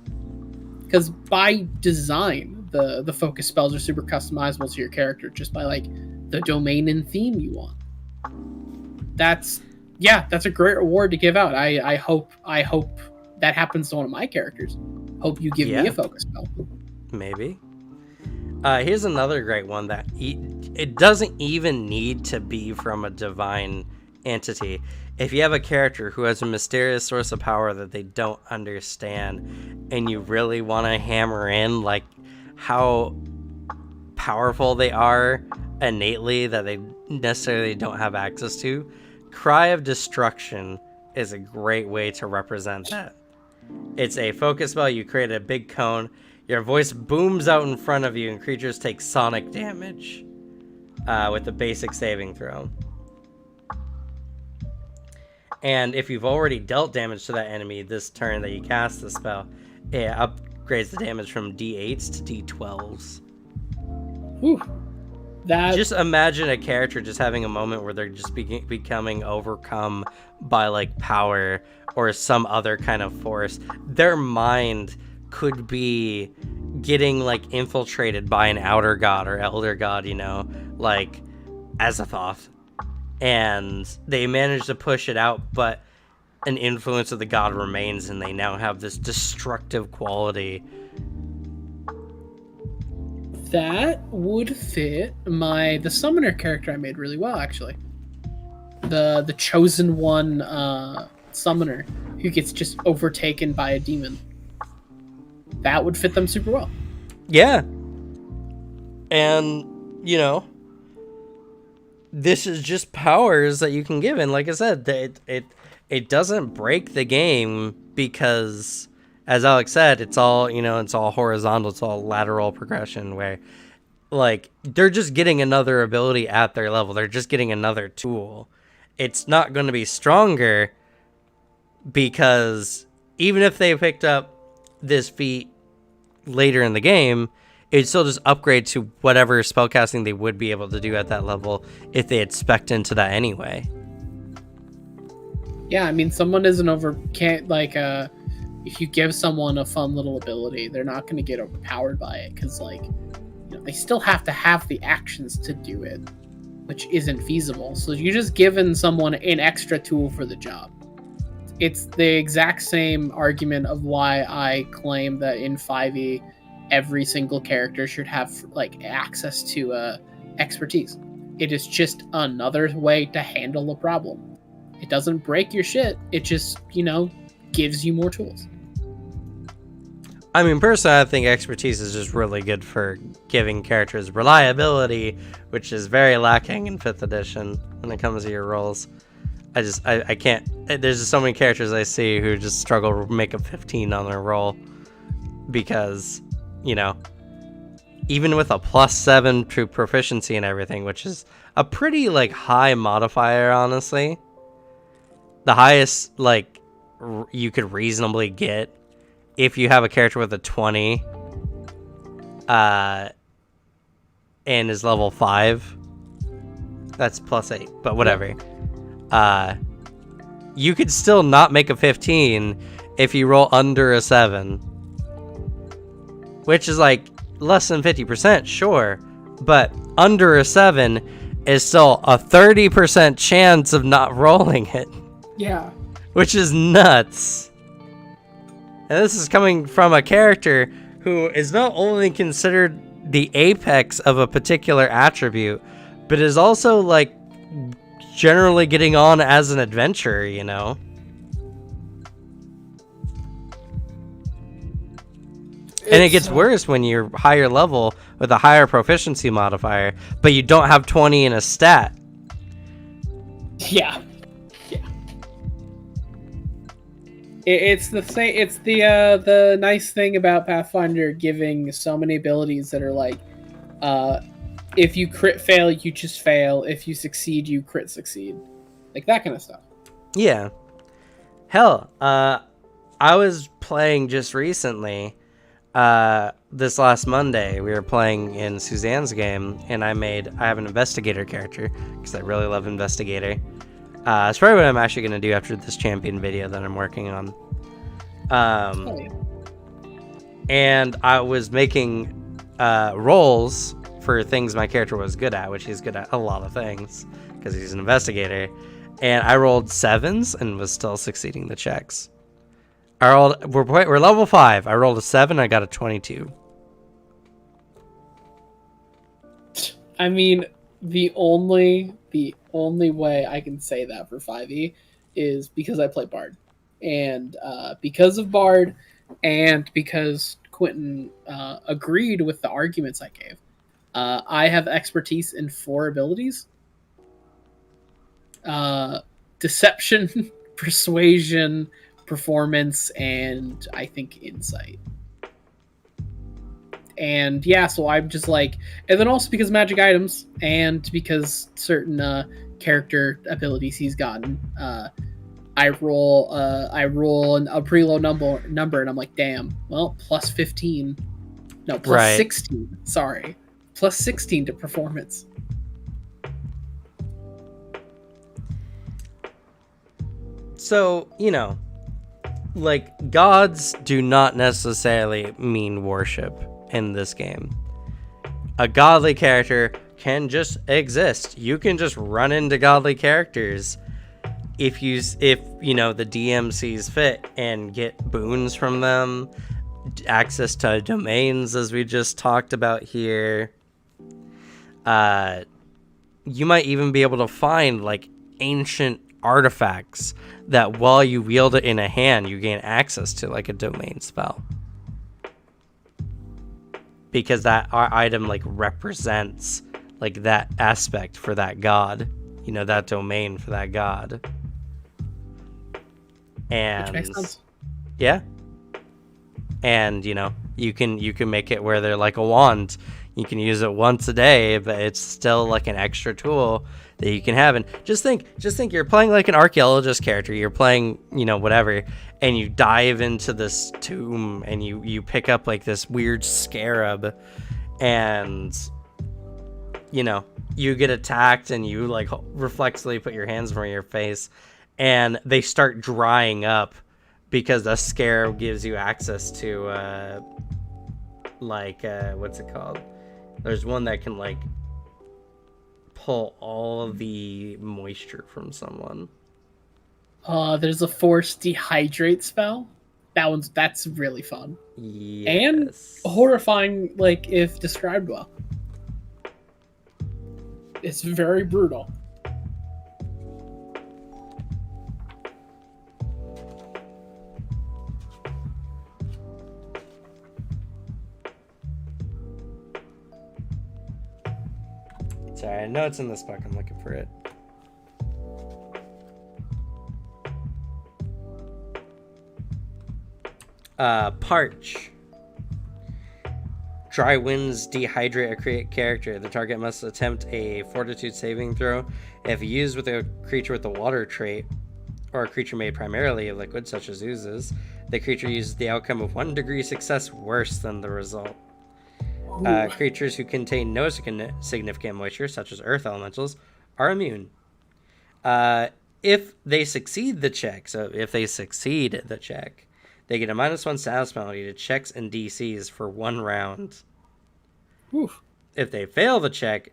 Because by design, the focus spells are super customizable to your character just by like the domain and theme you want. That's a great reward to give out. I hope that happens to one of my characters. Hope you give me a focus spell. Maybe. Here's another great one that it doesn't even need to be from a divine entity. If you have a character who has a mysterious source of power that they don't understand, and you really want to hammer in like how powerful they are innately that they necessarily don't have access to, Cry of Destruction is a great way to represent that. It's a focus spell. You create a big cone, your voice booms out in front of you, and creatures take sonic damage with a basic saving throw. And if you've already dealt damage to that enemy this turn that you cast the spell, it upgrades the damage from D8s to D12s. Whew. Just imagine a character just having a moment where they're just becoming overcome by like power or some other kind of force. Their mind could be getting like infiltrated by an outer god or elder god, you know, like Azathoth. And they manage to push it out, but an influence of the god remains, and they now have this destructive quality. That would fit the summoner character I made really well, actually. The chosen one summoner who gets just overtaken by a demon. That would fit them super well. Yeah. And, you know, this is just powers that you can give, and like I said, it doesn't break the game because, as Alex said, it's all, you know, it's all horizontal, it's all lateral progression, where like, they're just getting another ability at their level. They're just getting another tool. It's not going to be stronger because even if they picked up this feat later in the game, it'd still just upgrade to whatever spellcasting they would be able to do at that level if they had spec'd into that anyway. Yeah, I mean, someone if you give someone a fun little ability, they're not going to get overpowered by it because, like, they still have to have the actions to do it, which isn't feasible. So you're just giving someone an extra tool for the job. It's the exact same argument of why I claim that in 5e, every single character should have like access to expertise. It is just another way to handle a problem. It doesn't break your shit. It just, gives you more tools. I mean, personally, I think expertise is just really good for giving characters reliability, which is very lacking in 5th edition when it comes to your rolls. I can't. There's just so many characters I see who just struggle to make a 15 on their roll because, even with a +7 to proficiency and everything, which is a pretty like high modifier, honestly. The highest like you could reasonably get if you have a character with a 20 and is level 5, that's +8, but whatever. You could still not make a 15 if you roll under a 7, which is like less than 50%, sure, but under a 7 is still a 30% chance of not rolling it. Yeah. Which is nuts. And this is coming from a character who is not only considered the apex of a particular attribute, but is also like generally getting on as an adventurer, And it gets worse when you're higher level with a higher proficiency modifier, but you don't have 20 in a stat. Yeah. It's the same. It's the nice thing about Pathfinder giving so many abilities that are like, if you crit fail, you just fail. If you succeed, you crit succeed, like that kind of stuff. Yeah, hell, I was playing just recently. This last Monday, we were playing in Suzanne's game, and I have an investigator character because I really love investigator. It's probably what I'm actually going to do after this champion video that I'm working on. And I was making rolls for things my character was good at, which he's good at a lot of things because he's an investigator. And I rolled 7s and was still succeeding the checks. We're level 5. I rolled a 7. I got a 22. I mean, the only way I can say that for 5e is because I play Bard. And because of Bard and because Quentin agreed with the arguments I gave, I have expertise in 4 abilities. Deception, persuasion, performance, and I think insight. And yeah, so I'm just like, and then also because magic items and because certain character abilities he's gotten, I roll a pretty low number, and I'm like, damn, well, plus 15, no, plus right. 16. Sorry, plus 16 to performance. So, like, gods do not necessarily mean worship in this game. A godly character can just exist. You can just run into godly characters if the DM sees fit and get boons from them, access to domains as we just talked about here. You might even be able to find like ancient artifacts that while you wield it in a hand, you gain access to like a domain spell. Because that item like represents like that aspect for that god, that domain for that god. And which makes sense. Yeah. And you can make it where they're like a wand. You can use it once a day, but it's still like an extra tool that you can have. And just think you're playing like an archaeologist character. You're playing, whatever, and you dive into this tomb and you pick up like this weird scarab, and you get attacked and you like reflexively put your hands over your face, and they start drying up because the scarab gives you access to what's it called? There's one that can like pull all of the moisture from someone. There's a force dehydrate spell. That's really fun. Yes. And horrifying, like, if described well. It's very brutal. Sorry, I know it's in this book. I'm looking for it. Parch. Dry winds dehydrate a character. The target must attempt a fortitude saving throw. If used with a creature with a water trait, or a creature made primarily of liquid, such as oozes, the creature uses the outcome of 1 degree success worse than the result. Creatures who contain no significant moisture, such as earth elementals, are immune. If they succeed the check, they get a -1 status penalty to checks and DCs for 1 round. Oof. If they fail the check,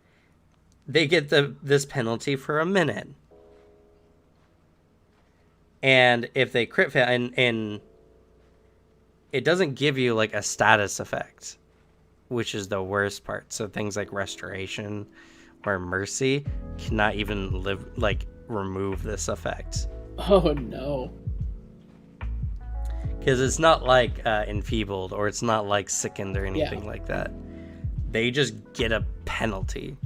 they get this penalty for a minute. And if they crit fail, and it doesn't give you like a status effect, which is the worst part. So things like restoration or mercy cannot even remove this effect. Oh no. Because it's not like enfeebled, or it's not like sickened or anything like that. They just get a penalty.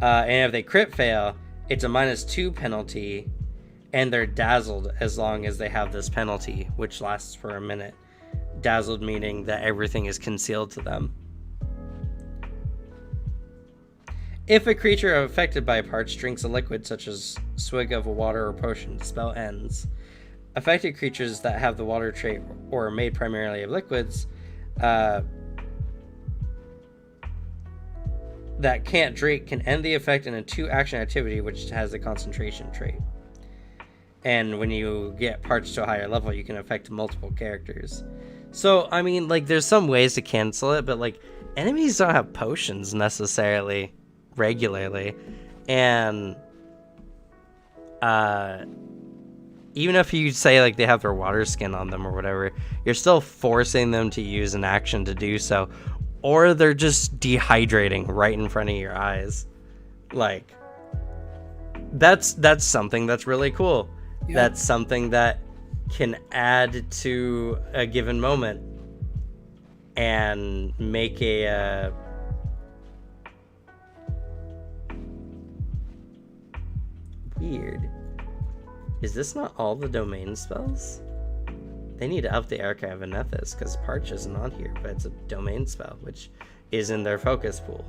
And if they crit fail, it's a -2 penalty, and they're dazzled as long as they have this penalty, which lasts for a minute. Dazzled meaning that everything is concealed to them. If a creature affected by parch drinks a liquid, such as swig of a water or potion, the spell ends. Affected creatures that have the water trait or are made primarily of liquids that can't drink can end the effect in a 2-action activity, which has a concentration trait. And when you get parched to a higher level, you can affect multiple characters. So, I mean, like, there's some ways to cancel it, but, like, enemies don't have potions necessarily regularly. And, even if you say, like, they have their water skin on them or whatever, you're still forcing them to use an action to do so. Or they're just dehydrating right in front of your eyes. Like, that's something that's really cool. Yeah. That's something that can add to a given moment and make a weird. Is this not all the domain spells? They need to update Archive of Nethys, because Parch isn't on here, but it's a domain spell, which is in their focus pool.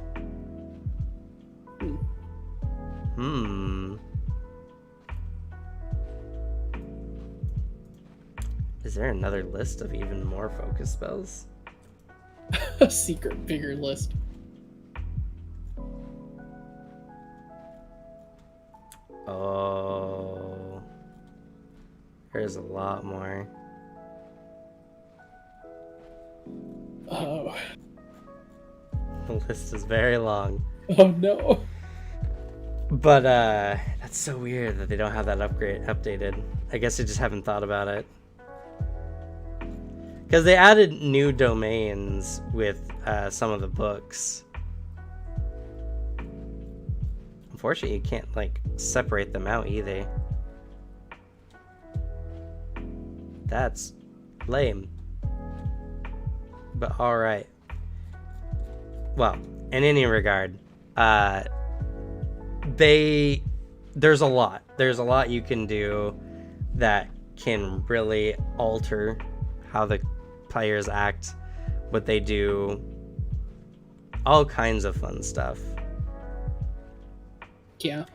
Is there another list of even more focus spells? A secret bigger list. Oh. There's a lot more. Oh. The list is very long. Oh no. But that's so weird that they don't have that updated. I guess they just haven't thought about it. Because they added new domains with some of the books. Unfortunately, you can't like separate them out either. That's lame. But alright. Well, in any regard, there's a lot. There's a lot you can do that can really alter how the players act, what they do, all kinds of fun stuff. Yeah.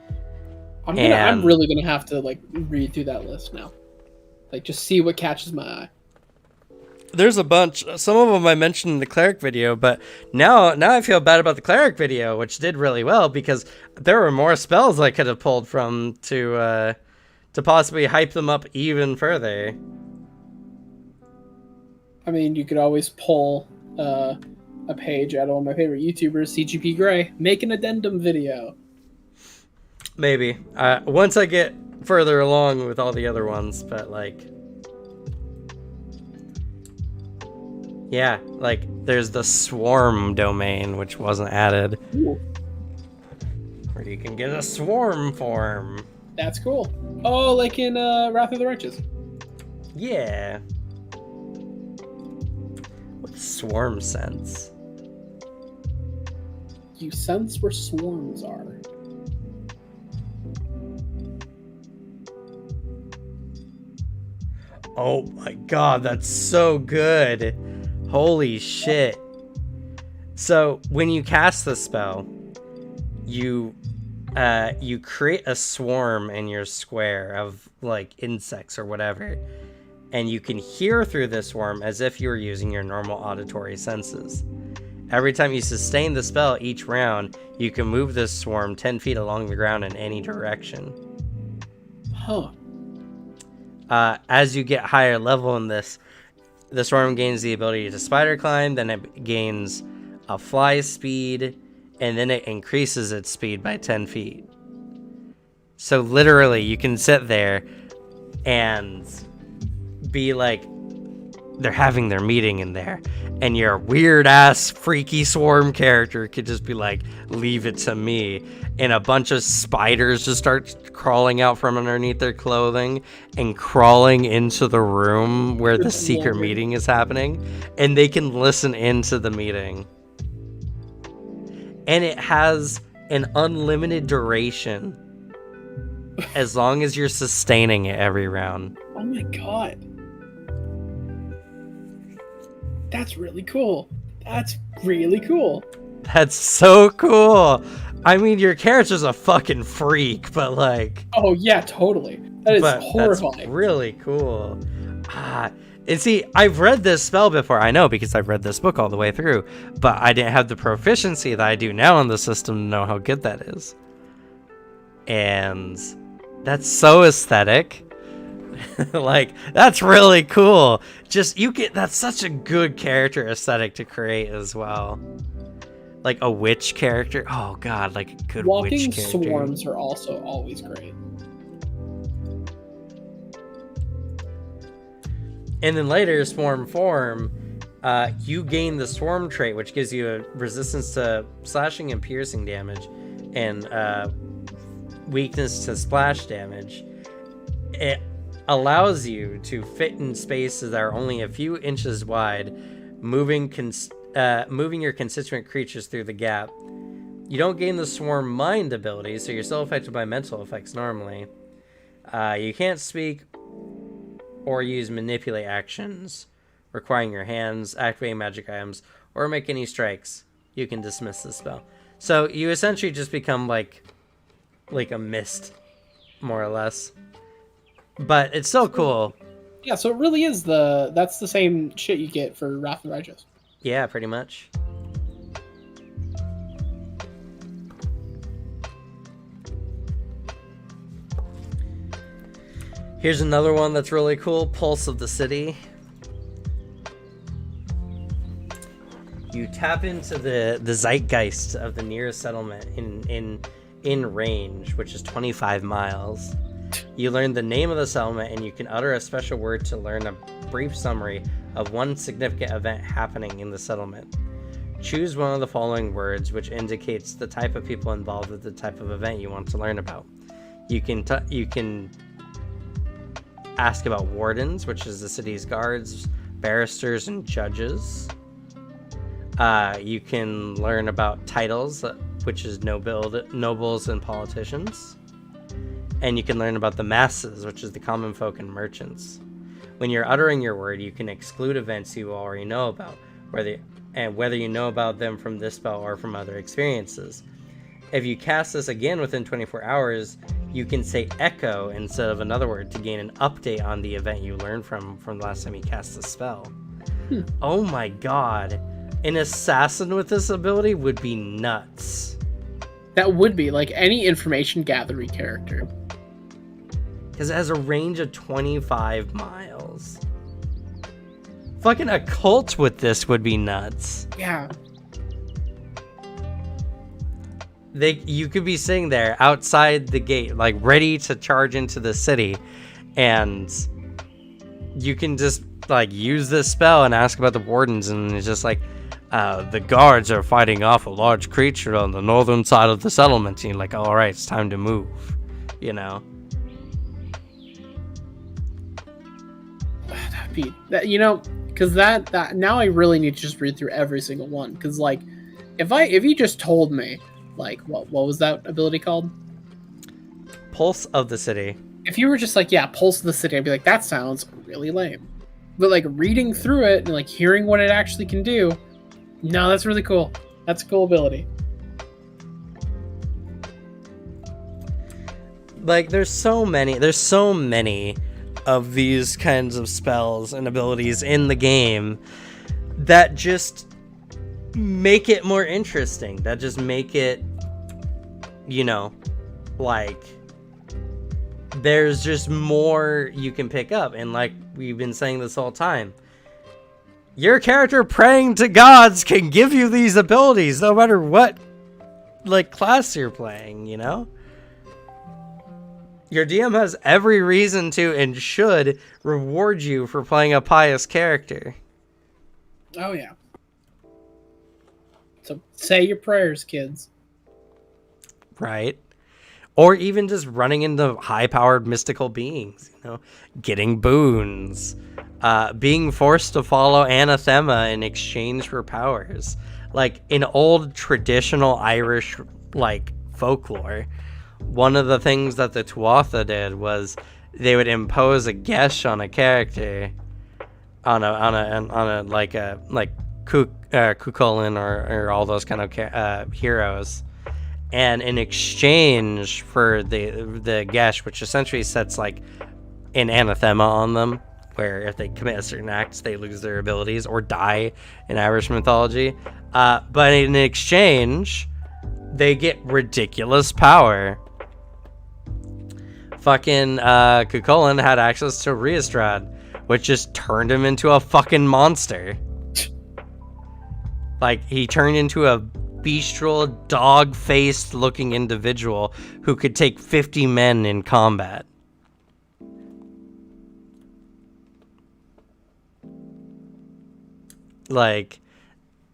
I'm really gonna have to like read through that list now. Like just see what catches my eye. There's a bunch. Some of them I mentioned in the cleric video, but now I feel bad about the cleric video, which did really well because there were more spells I could have pulled from to possibly hype them up even further. I mean, you could always pull a page out of one of my favorite YouTubers, CGP Grey, make an addendum video. Maybe once I get further along with all the other ones, but like. Yeah, like, there's the swarm domain, which wasn't added. Ooh. Where you can get a swarm form. That's cool. Oh, like in Wrath of the Righteous. Yeah. With swarm sense. You sense where swarms are. Oh my god, that's so good. Holy shit. So when you cast the spell, you create a swarm in your square of like insects or whatever, and you can hear through this swarm as if you were using your normal auditory senses. Every time you sustain the spell each round, you can move this swarm 10 feet along the ground in any direction. Huh. As you get higher level in this, the swarm gains the ability to spider climb, then it gains a fly speed, and then it increases its speed by 10 feet. So literally, you can sit there and be like, they're having their meeting in there, and your weird-ass, freaky swarm character could just be like, leave it to me, and a bunch of spiders just start crawling out from underneath their clothing and crawling into the room where the secret meeting is happening, and they can listen into the meeting. And it has an unlimited duration as long as you're sustaining it every round. Oh my god. That's really cool. That's really cool. That's so cool. I mean, your character's a fucking freak, but like... Oh, yeah, totally. That is horrifying. That's really cool. And see, I've read this spell before. I know because I've read this book all the way through, but I didn't have the proficiency that I do now in the system to know how good that is. And that's so aesthetic. Like, that's really cool. Just, that's such a good character aesthetic to create as well. Like a witch character. Oh god, like a good witch character. Walking swarms are also always great. And then later, swarm form, you gain the swarm trait, which gives you a resistance to slashing and piercing damage, and weakness to splash damage. It allows you to fit in spaces that are only a few inches wide, moving your constituent creatures through the gap. You don't gain the swarm mind ability, so you're still affected by mental effects normally. You can't speak or use manipulate actions requiring your hands, activating magic items, or make any strikes. You can dismiss the spell. So you essentially just become like a mist, more or less. But it's so cool. Yeah, so it really is that's the same shit you get for Wrath of the Righteous. Yeah, pretty much. Here's another one that's really cool, Pulse of the City. You tap into the zeitgeist of the nearest settlement in range, which is 25 miles. You learn the name of the settlement, and you can utter a special word to learn a brief summary of one significant event happening in the settlement. Choose one of the following words, which indicates the type of people involved with the type of event you want to learn about. You can ask about wardens, which is the city's guards, barristers, and judges. You can learn about titles, which is nobles and politicians. And you can learn about the masses, which is the common folk and merchants. When you're uttering your word, you can exclude events you already know about, and whether you know about them from this spell or from other experiences. If you cast this again within 24 hours, you can say echo instead of another word to gain an update on the event you learned from the last time you cast the spell. Oh my god. An assassin with this ability would be nuts. That would be like any information gathering character. Because it has a range of 25 miles. Fucking a cult with this would be nuts. Yeah. You could be sitting there outside the gate, like ready to charge into the city, and you can just like use this spell and ask about the wardens, and it's just like, the guards are fighting off a large creature on the northern side of the settlement. And you're like, all right, it's time to move, you know. That'd be that, you know, because that now I really need to just read through every single one, because like if you just told me like what was that ability called? Pulse of the City. If you were just like, yeah, Pulse of the City, I'd be like, that sounds really lame. But like reading through it and like hearing what it actually can do, no, that's really cool. That's a cool ability. Like there's so many of these kinds of spells and abilities in the game that just make it more interesting, that just make it, you know, like there's just more you can pick up. And like we've been saying this whole time, your character praying to gods can give you these abilities no matter what like class you're playing, you know. Your DM has every reason to and should reward you for playing a pious character. Oh yeah. So say your prayers, kids. Right. Or even just running into high-powered mystical beings, you know, getting boons, being forced to follow anathema in exchange for powers. Like in old traditional Irish like folklore, one of the things that the Tuatha did was they would impose a gesh on a character, on a Cuchulainn or all those kind of heroes, and in exchange for the gesh, which essentially sets like an anathema on them, where if they commit certain acts they lose their abilities or die in Irish mythology, but in exchange they get ridiculous power. Fucking Cuchulainn had access to Rheostrad, which just turned him into a fucking monster. Like, he turned into a bestial, dog-faced looking individual who could take 50 men in combat. Like,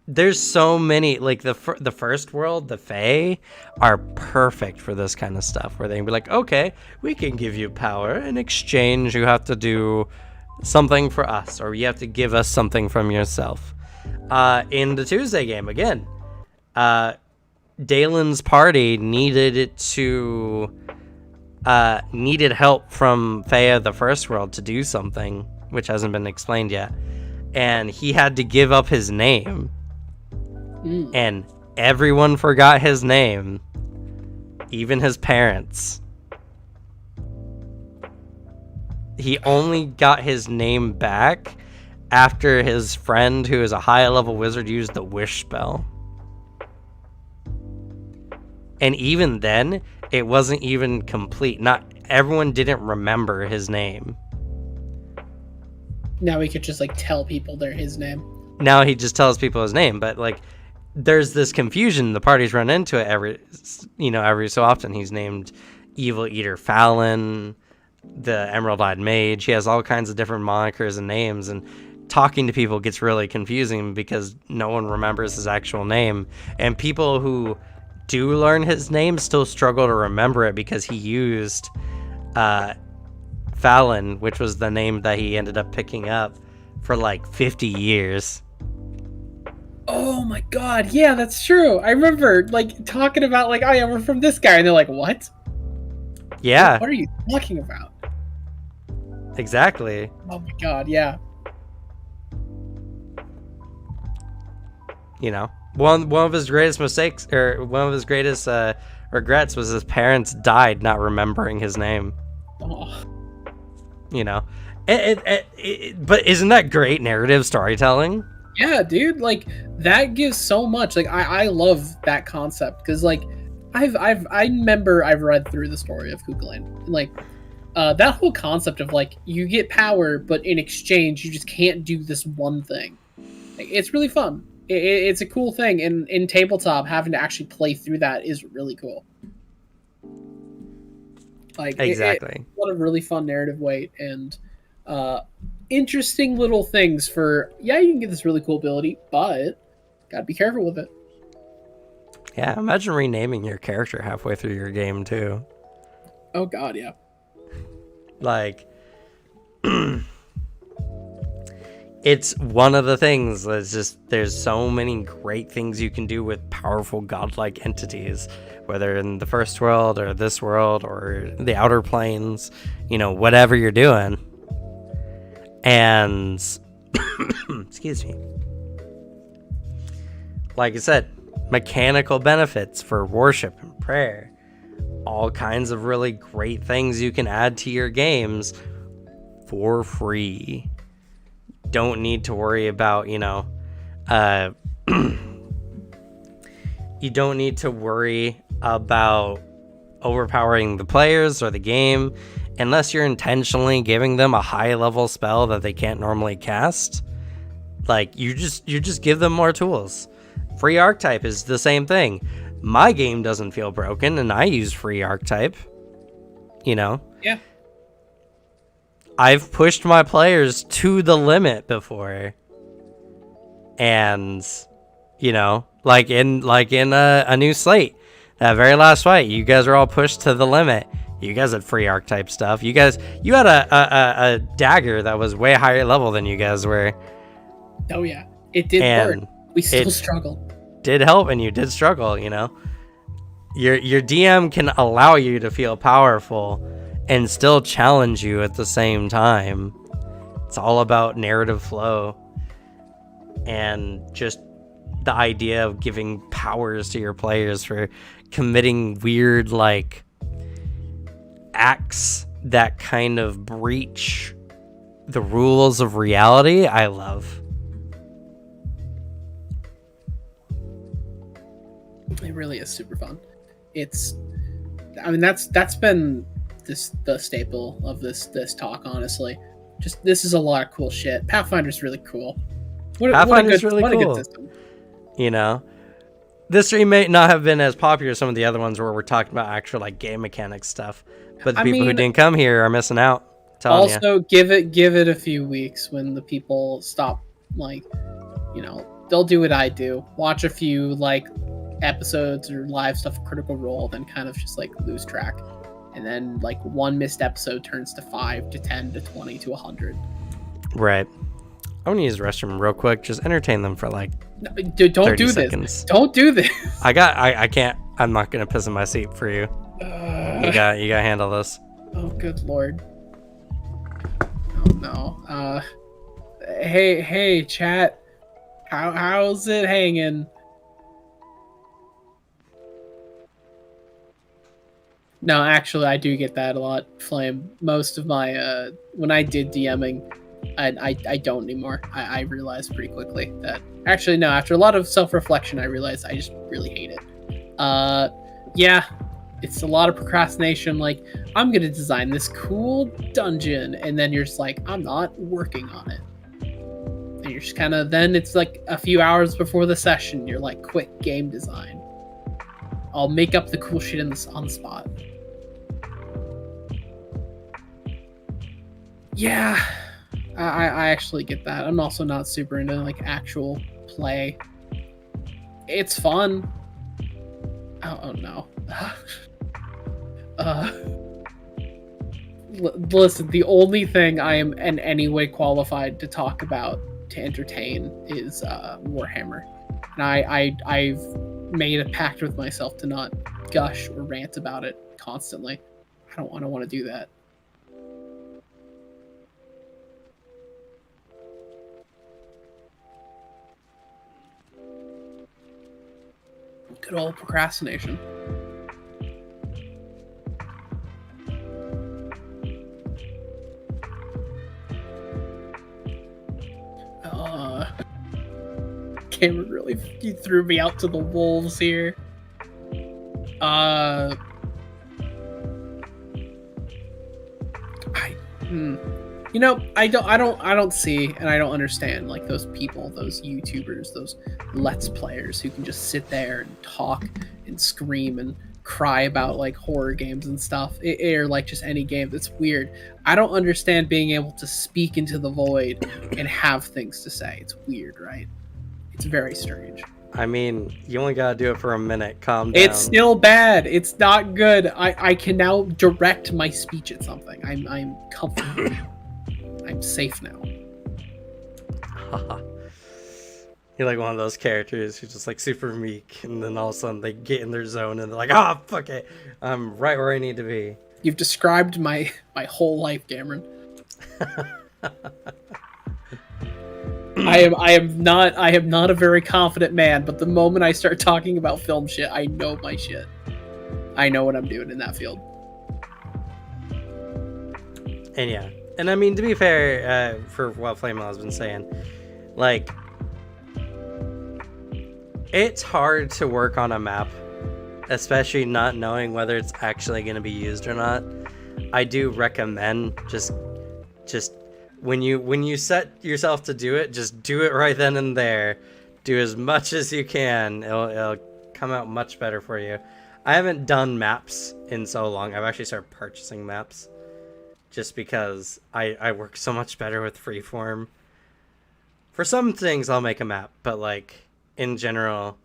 there's so many, like, the first world, the Fae, are perfect for this kind of stuff, where they can be like, okay, we can give you power. In exchange, you have to do something for us, or you have to give us something from yourself. In the Tuesday game, again, Dalen's party needed help from Fae of the first world to do something, which hasn't been explained yet. And he had to give up his name. And everyone forgot his name, even his parents. He only got his name back after his friend, who is a high-level wizard, used the wish spell. And even then, it wasn't even complete. Not everyone didn't remember his name. Now he could just like tell people they're his name. Now he just tells people his name, but like there's this confusion. The parties run into it every so often. He's named Evil Eater Fallon, the Emerald-Eyed Mage. He has all kinds of different monikers and names, and talking to people gets really confusing because no one remembers his actual name. And people who do learn his name still struggle to remember it because he used Fallon, which was the name that he ended up picking up for like 50 years. Oh my god, yeah, that's true. I remember like talking about like, oh yeah, we're from this guy, and they're like, what? Yeah. What are you talking about? Exactly. Oh my god, yeah. You know, one of his greatest mistakes, or one of his greatest regrets, was his parents died not remembering his name. Oh. You know, but isn't that great narrative storytelling? Yeah, dude, like that gives so much. Like I love that concept because like I remember I've read through the story of Kukulkan. Like that whole concept of like you get power, but in exchange you just can't do this one thing. Like, it's really fun. It's a cool thing, and in tabletop, having to actually play through that is really cool. Like Exactly. a lot of really fun narrative weight and uh, interesting little things for yeah, you can get this really cool ability, but gotta be careful with it. Yeah, imagine renaming your character halfway through your game too. Oh god, yeah. Like, it's one of the things that's just, there's so many great things you can do with powerful godlike entities, whether in the first world or this world or the outer planes, you know, whatever you're doing. And excuse me, like I said, mechanical benefits for worship and prayer, all kinds of really great things you can add to your games for free. Don't need to worry about, you know, you don't need to worry about overpowering the players or the game unless you're intentionally giving them a high level spell that they can't normally cast. Like, you just give them more tools. Free archetype is the same thing. My game doesn't feel broken and I use free archetype. You know? Yeah. I've pushed my players to the limit before. And, you know, like in a new slate, that very last fight, you guys are all pushed to the limit. You guys had free archetype stuff. You had a dagger that was way higher level than you guys were. Oh yeah. It did And work. We still struggled. Did help, and you did struggle, you know. Your DM can allow you to feel powerful and still challenge you at the same time. It's all about narrative flow and just the idea of giving powers to your players for committing weird, like, acts that kind of breach the rules of reality. I love. It really is super fun. It's, I mean, that's been the staple of this talk. Honestly, just this is a lot of cool shit. Pathfinder's really cool. Pathfinder's really cool. What a good system. You know, this stream may not have been as popular as some of the other ones where we're talking about actual like game mechanics stuff, but the people who didn't come here are missing out. Also, give it a few weeks when the people stop, like, you know, they'll do what I do. Watch a few like episodes or live stuff of Critical Role, then kind of just like lose track, and then like one missed episode turns to 5 to 10 to 20 to 100. Right. I want to use the restroom real quick. Just entertain them for like, no, dude, don't do seconds. This. Don't do this. I can't. I'm not gonna piss in my seat for you. You got to handle this. Oh, good lord. Oh no. Hey, chat. How's it hanging? No, actually, I do get that a lot, Flame. Most of my when I did DMing, I don't anymore. I realized pretty quickly that actually no. After a lot of self-reflection, I realized I just really hate it. Yeah, it's a lot of procrastination. Like, I'm gonna design this cool dungeon, and then you're just like, I'm not working on it. And you're just kind of, then it's like a few hours before the session, you're like, quick game design. I'll make up the cool shit on the spot. Yeah, I actually get that. I'm also not super into like actual play. It's fun. Oh no. Listen, the only thing I am in any way qualified to talk about to entertain is Warhammer, and I've made a pact with myself to not gush or rant about it constantly. I don't want to do that. Good old procrastination. Cameron really you threw me out to the wolves here. You know, I don't see and I don't understand like those people, those YouTubers, those Let's Players who can just sit there and talk and scream and cry about like horror games and stuff, or like just any game. That's weird. I don't understand being able to speak into the void and have things to say. It's weird, right? It's very strange. I mean, you only gotta do it for a minute. Calm down. It's still bad. It's not good. I can now direct my speech at something. I'm comfortable. I'm safe now. You're like one of those characters who's just like super meek, and then all of a sudden they get in their zone and they're like, "Ah, oh, fuck it, I'm right where I need to be." You've described my whole life, Cameron. I am not a very confident man, but the moment I start talking about film shit, I know my shit. I know what I'm doing in that field. And yeah, and I mean, to be fair, for what Flamel has been saying, like, it's hard to work on a map, especially not knowing whether it's actually going to be used or not. I do recommend just when you set yourself to do it, just do it right then and there. Do as much as you can. It'll come out much better for you. I haven't done maps in so long. I've actually started purchasing maps just because I work so much better with freeform. For some things, I'll make a map, but like in general,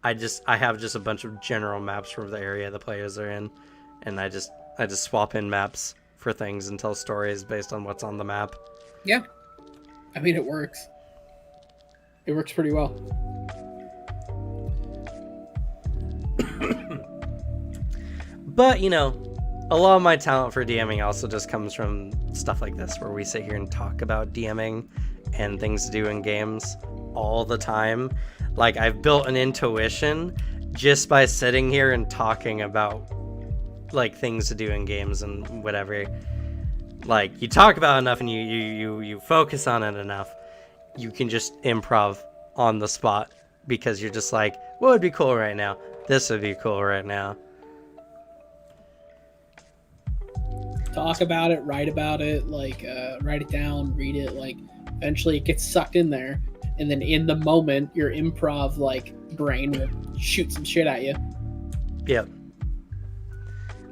I have just a bunch of general maps for the area the players are in, and I just swap in maps for things and tell stories based on what's on the map. Yeah, I mean, it works. It works pretty well. But, you know, a lot of my talent for DMing also just comes from stuff like this, where we sit here and talk about DMing and things to do in games all the time. Like, I've built an intuition just by sitting here and talking about, like, things to do in games and whatever. Like, you talk about enough and you focus on it enough, you can just improv on the spot, because you're just like, what would be cool right now? This would be cool right now. Talk about it, write about it, like, write it down, read it, like, eventually it gets sucked in there, and then in the moment, your improv, like, brain will shoot some shit at you. Yep.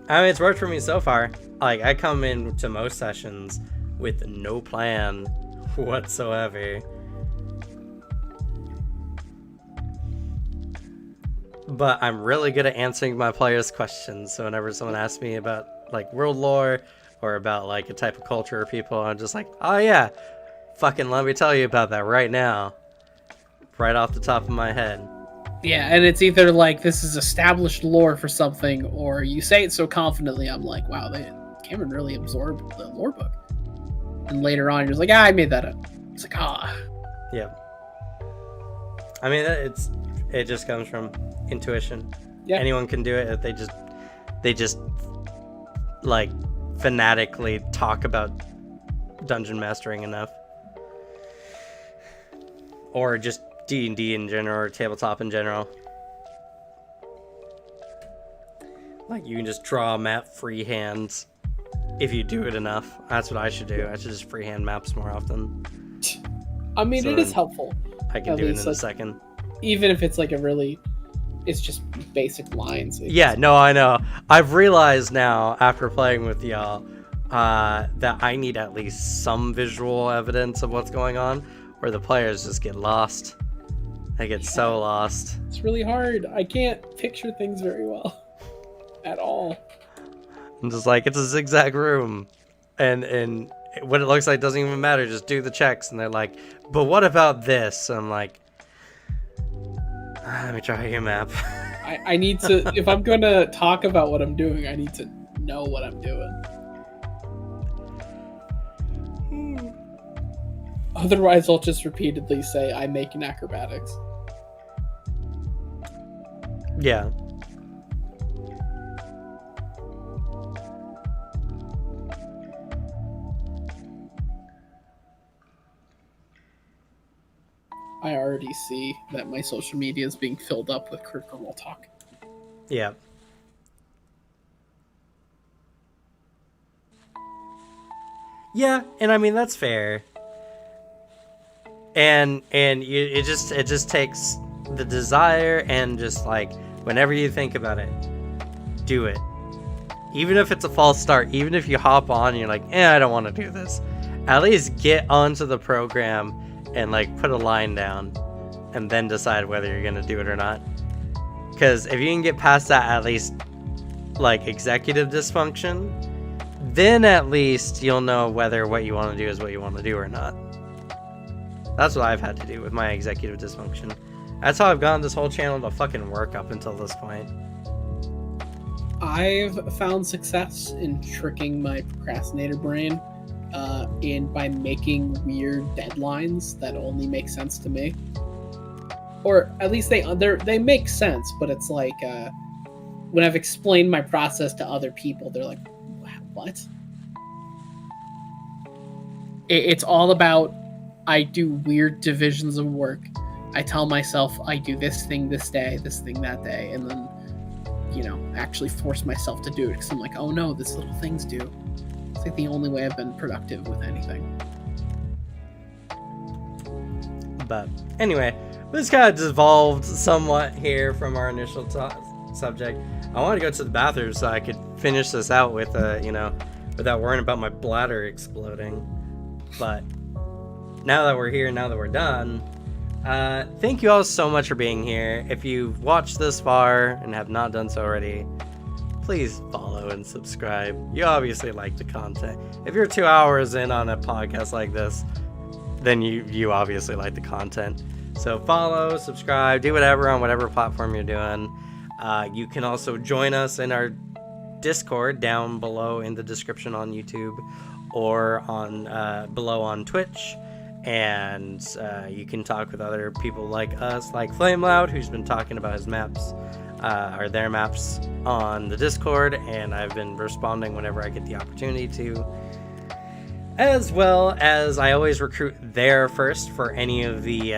I mean, it's worked for me so far. Like, I come into most sessions with no plan whatsoever. But I'm really good at answering my players' questions. So whenever someone asks me about, like, world lore or about, like, a type of culture or people, I'm just like, oh yeah, fucking let me tell you about that right now. Right off the top of my head. Yeah, and it's either like this is established lore for something, or you say it so confidently, I'm like, wow, Cameron really absorbed the lore book. And later on, you're just like, I made that up. It's like, Yeah. I mean, it just comes from intuition. Yeah. Anyone can do it if they just like fanatically talk about dungeon mastering enough, or just D&D in general, or tabletop in general. Like, you can just draw a map freehand if you do it enough. That's what I should do. I should just freehand maps more often. I mean, so it is helpful. I can do it in a second. Even if it's like it's just basic lines. Yeah, no, I know. I've realized now, after playing with y'all, that I need at least some visual evidence of what's going on, or the players just get lost. They get so lost. It's really hard. I can't picture things very well. At all. I'm just like, it's a zigzag room. And what it looks like doesn't even matter. Just do the checks. And they're like, but what about this? And I'm like, let me try your map. I need to, if I'm going to talk about what I'm doing, I need to know what I'm doing. Otherwise, I'll just repeatedly say, I'm making acrobatics. Yeah. I already see that my social media is being filled up with Critical Role talk. Yeah. Yeah, and I mean that's fair. And it just takes the desire, and just like whenever you think about it, do it. Even if it's a false start, even if you hop on and you're like, I don't want to do this. At least get onto the program and like put a line down and then decide whether you're going to do it or not. Because if you can get past that, at least like executive dysfunction, then at least you'll know whether what you want to do is what you want to do or not. That's what I've had to do with my executive dysfunction. That's how I've gotten this whole channel to fucking work up until this point. I've found success in tricking my procrastinator brain by making weird deadlines that only make sense to me. Or at least they make sense, but it's like when I've explained my process to other people, they're like, what? It's all about, I do weird divisions of work. I tell myself I do this thing this day, this thing that day, and then, actually force myself to do it because I'm like, oh no, this little things do. It's like the only way I've been productive with anything. But anyway, this kind of devolved somewhat here from our initial subject. I want to go to the bathroom so I could finish this out with, without worrying about my bladder exploding. But now that we're here, now that we're done, thank you all so much for being here. If you've watched this far and have not done so already, please follow and subscribe. You obviously like the content. If you're 2 hours in on a podcast like this, then you obviously like the content. So follow, subscribe, do whatever on whatever platform you're doing. You can also join us in our Discord down below in the description on YouTube, or on below on Twitch. And you can talk with other people like us, like FlameLoud, who's been talking about his maps, or their maps on the Discord, and I've been responding whenever I get the opportunity to. As well as I always recruit there first for any of the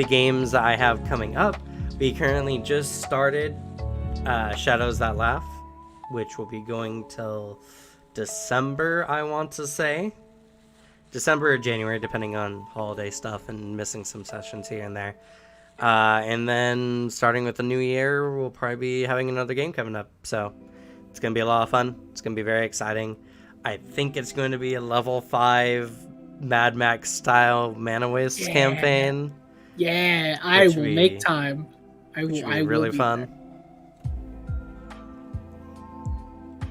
games I have coming up. We currently just started Shadows That Laugh, which will be going till December, I want to say. December or January, depending on holiday stuff and missing some sessions here and there. And then starting with the new year, we'll probably be having another game coming up. So it's going to be a lot of fun. It's going to be very exciting. I think it's going to be a level 5 Mad Max style Mana Waste campaign. Yeah, I will make time. I will be really fun.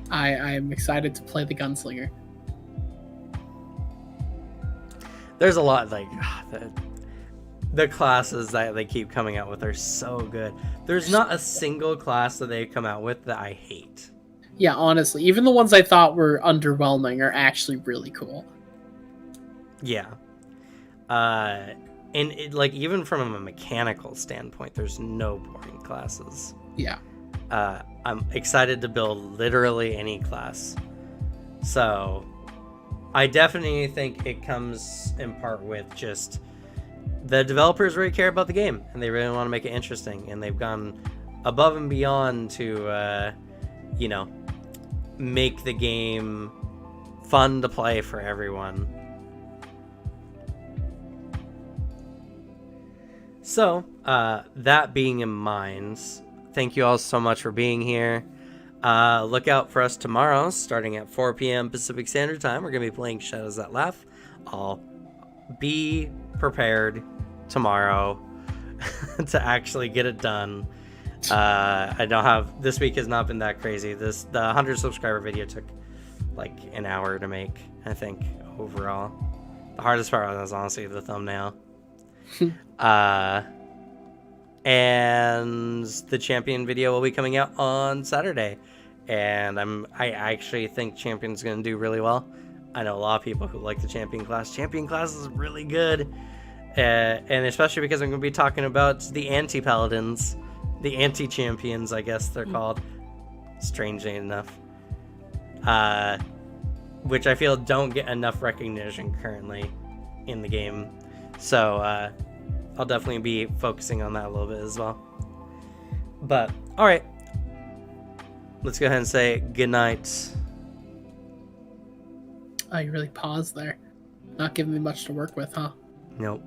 I am excited to play the Gunslinger. There's a lot, like, the classes that they keep coming out with are so good. There's not a single class that they come out with that I hate. Yeah, honestly, even the ones I thought were underwhelming are actually really cool. Yeah. And it, like, even from a mechanical standpoint, there's no boring classes. Yeah. I'm excited to build literally any class. So I definitely think it comes in part with just the developers really care about the game and they really want to make it interesting, and they've gone above and beyond to make the game fun to play for everyone. So that being in mind, thank you all so much for being here. Look out for us tomorrow, starting at 4 p.m. Pacific Standard Time. We're going to be playing Shadows That Laugh. I'll be prepared tomorrow to actually get it done. This week has not been that crazy. The 100 subscriber video took like an hour to make, I think, overall. The hardest part was honestly the thumbnail. And the champion video will be coming out on Saturday, and I actually think champion's going to do really well. I know a lot of people who like the champion class. Champion class is really good. and especially because I'm going to be talking about the anti-paladins, the anti-champions, I guess they're called, strangely enough, which I feel don't get enough recognition currently in the game. So I'll definitely be focusing on that a little bit as well. But all right, let's go ahead and say good night. Oh, you really paused there. Not giving me much to work with, huh? Nope.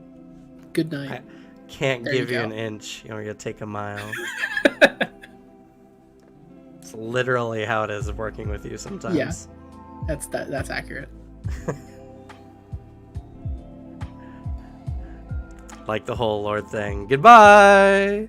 Good night. I can't There give you you go. an inch. You're gonna take a mile. It's literally how it is working with you sometimes. Yeah. That's accurate. Like the whole Lord thing. Goodbye.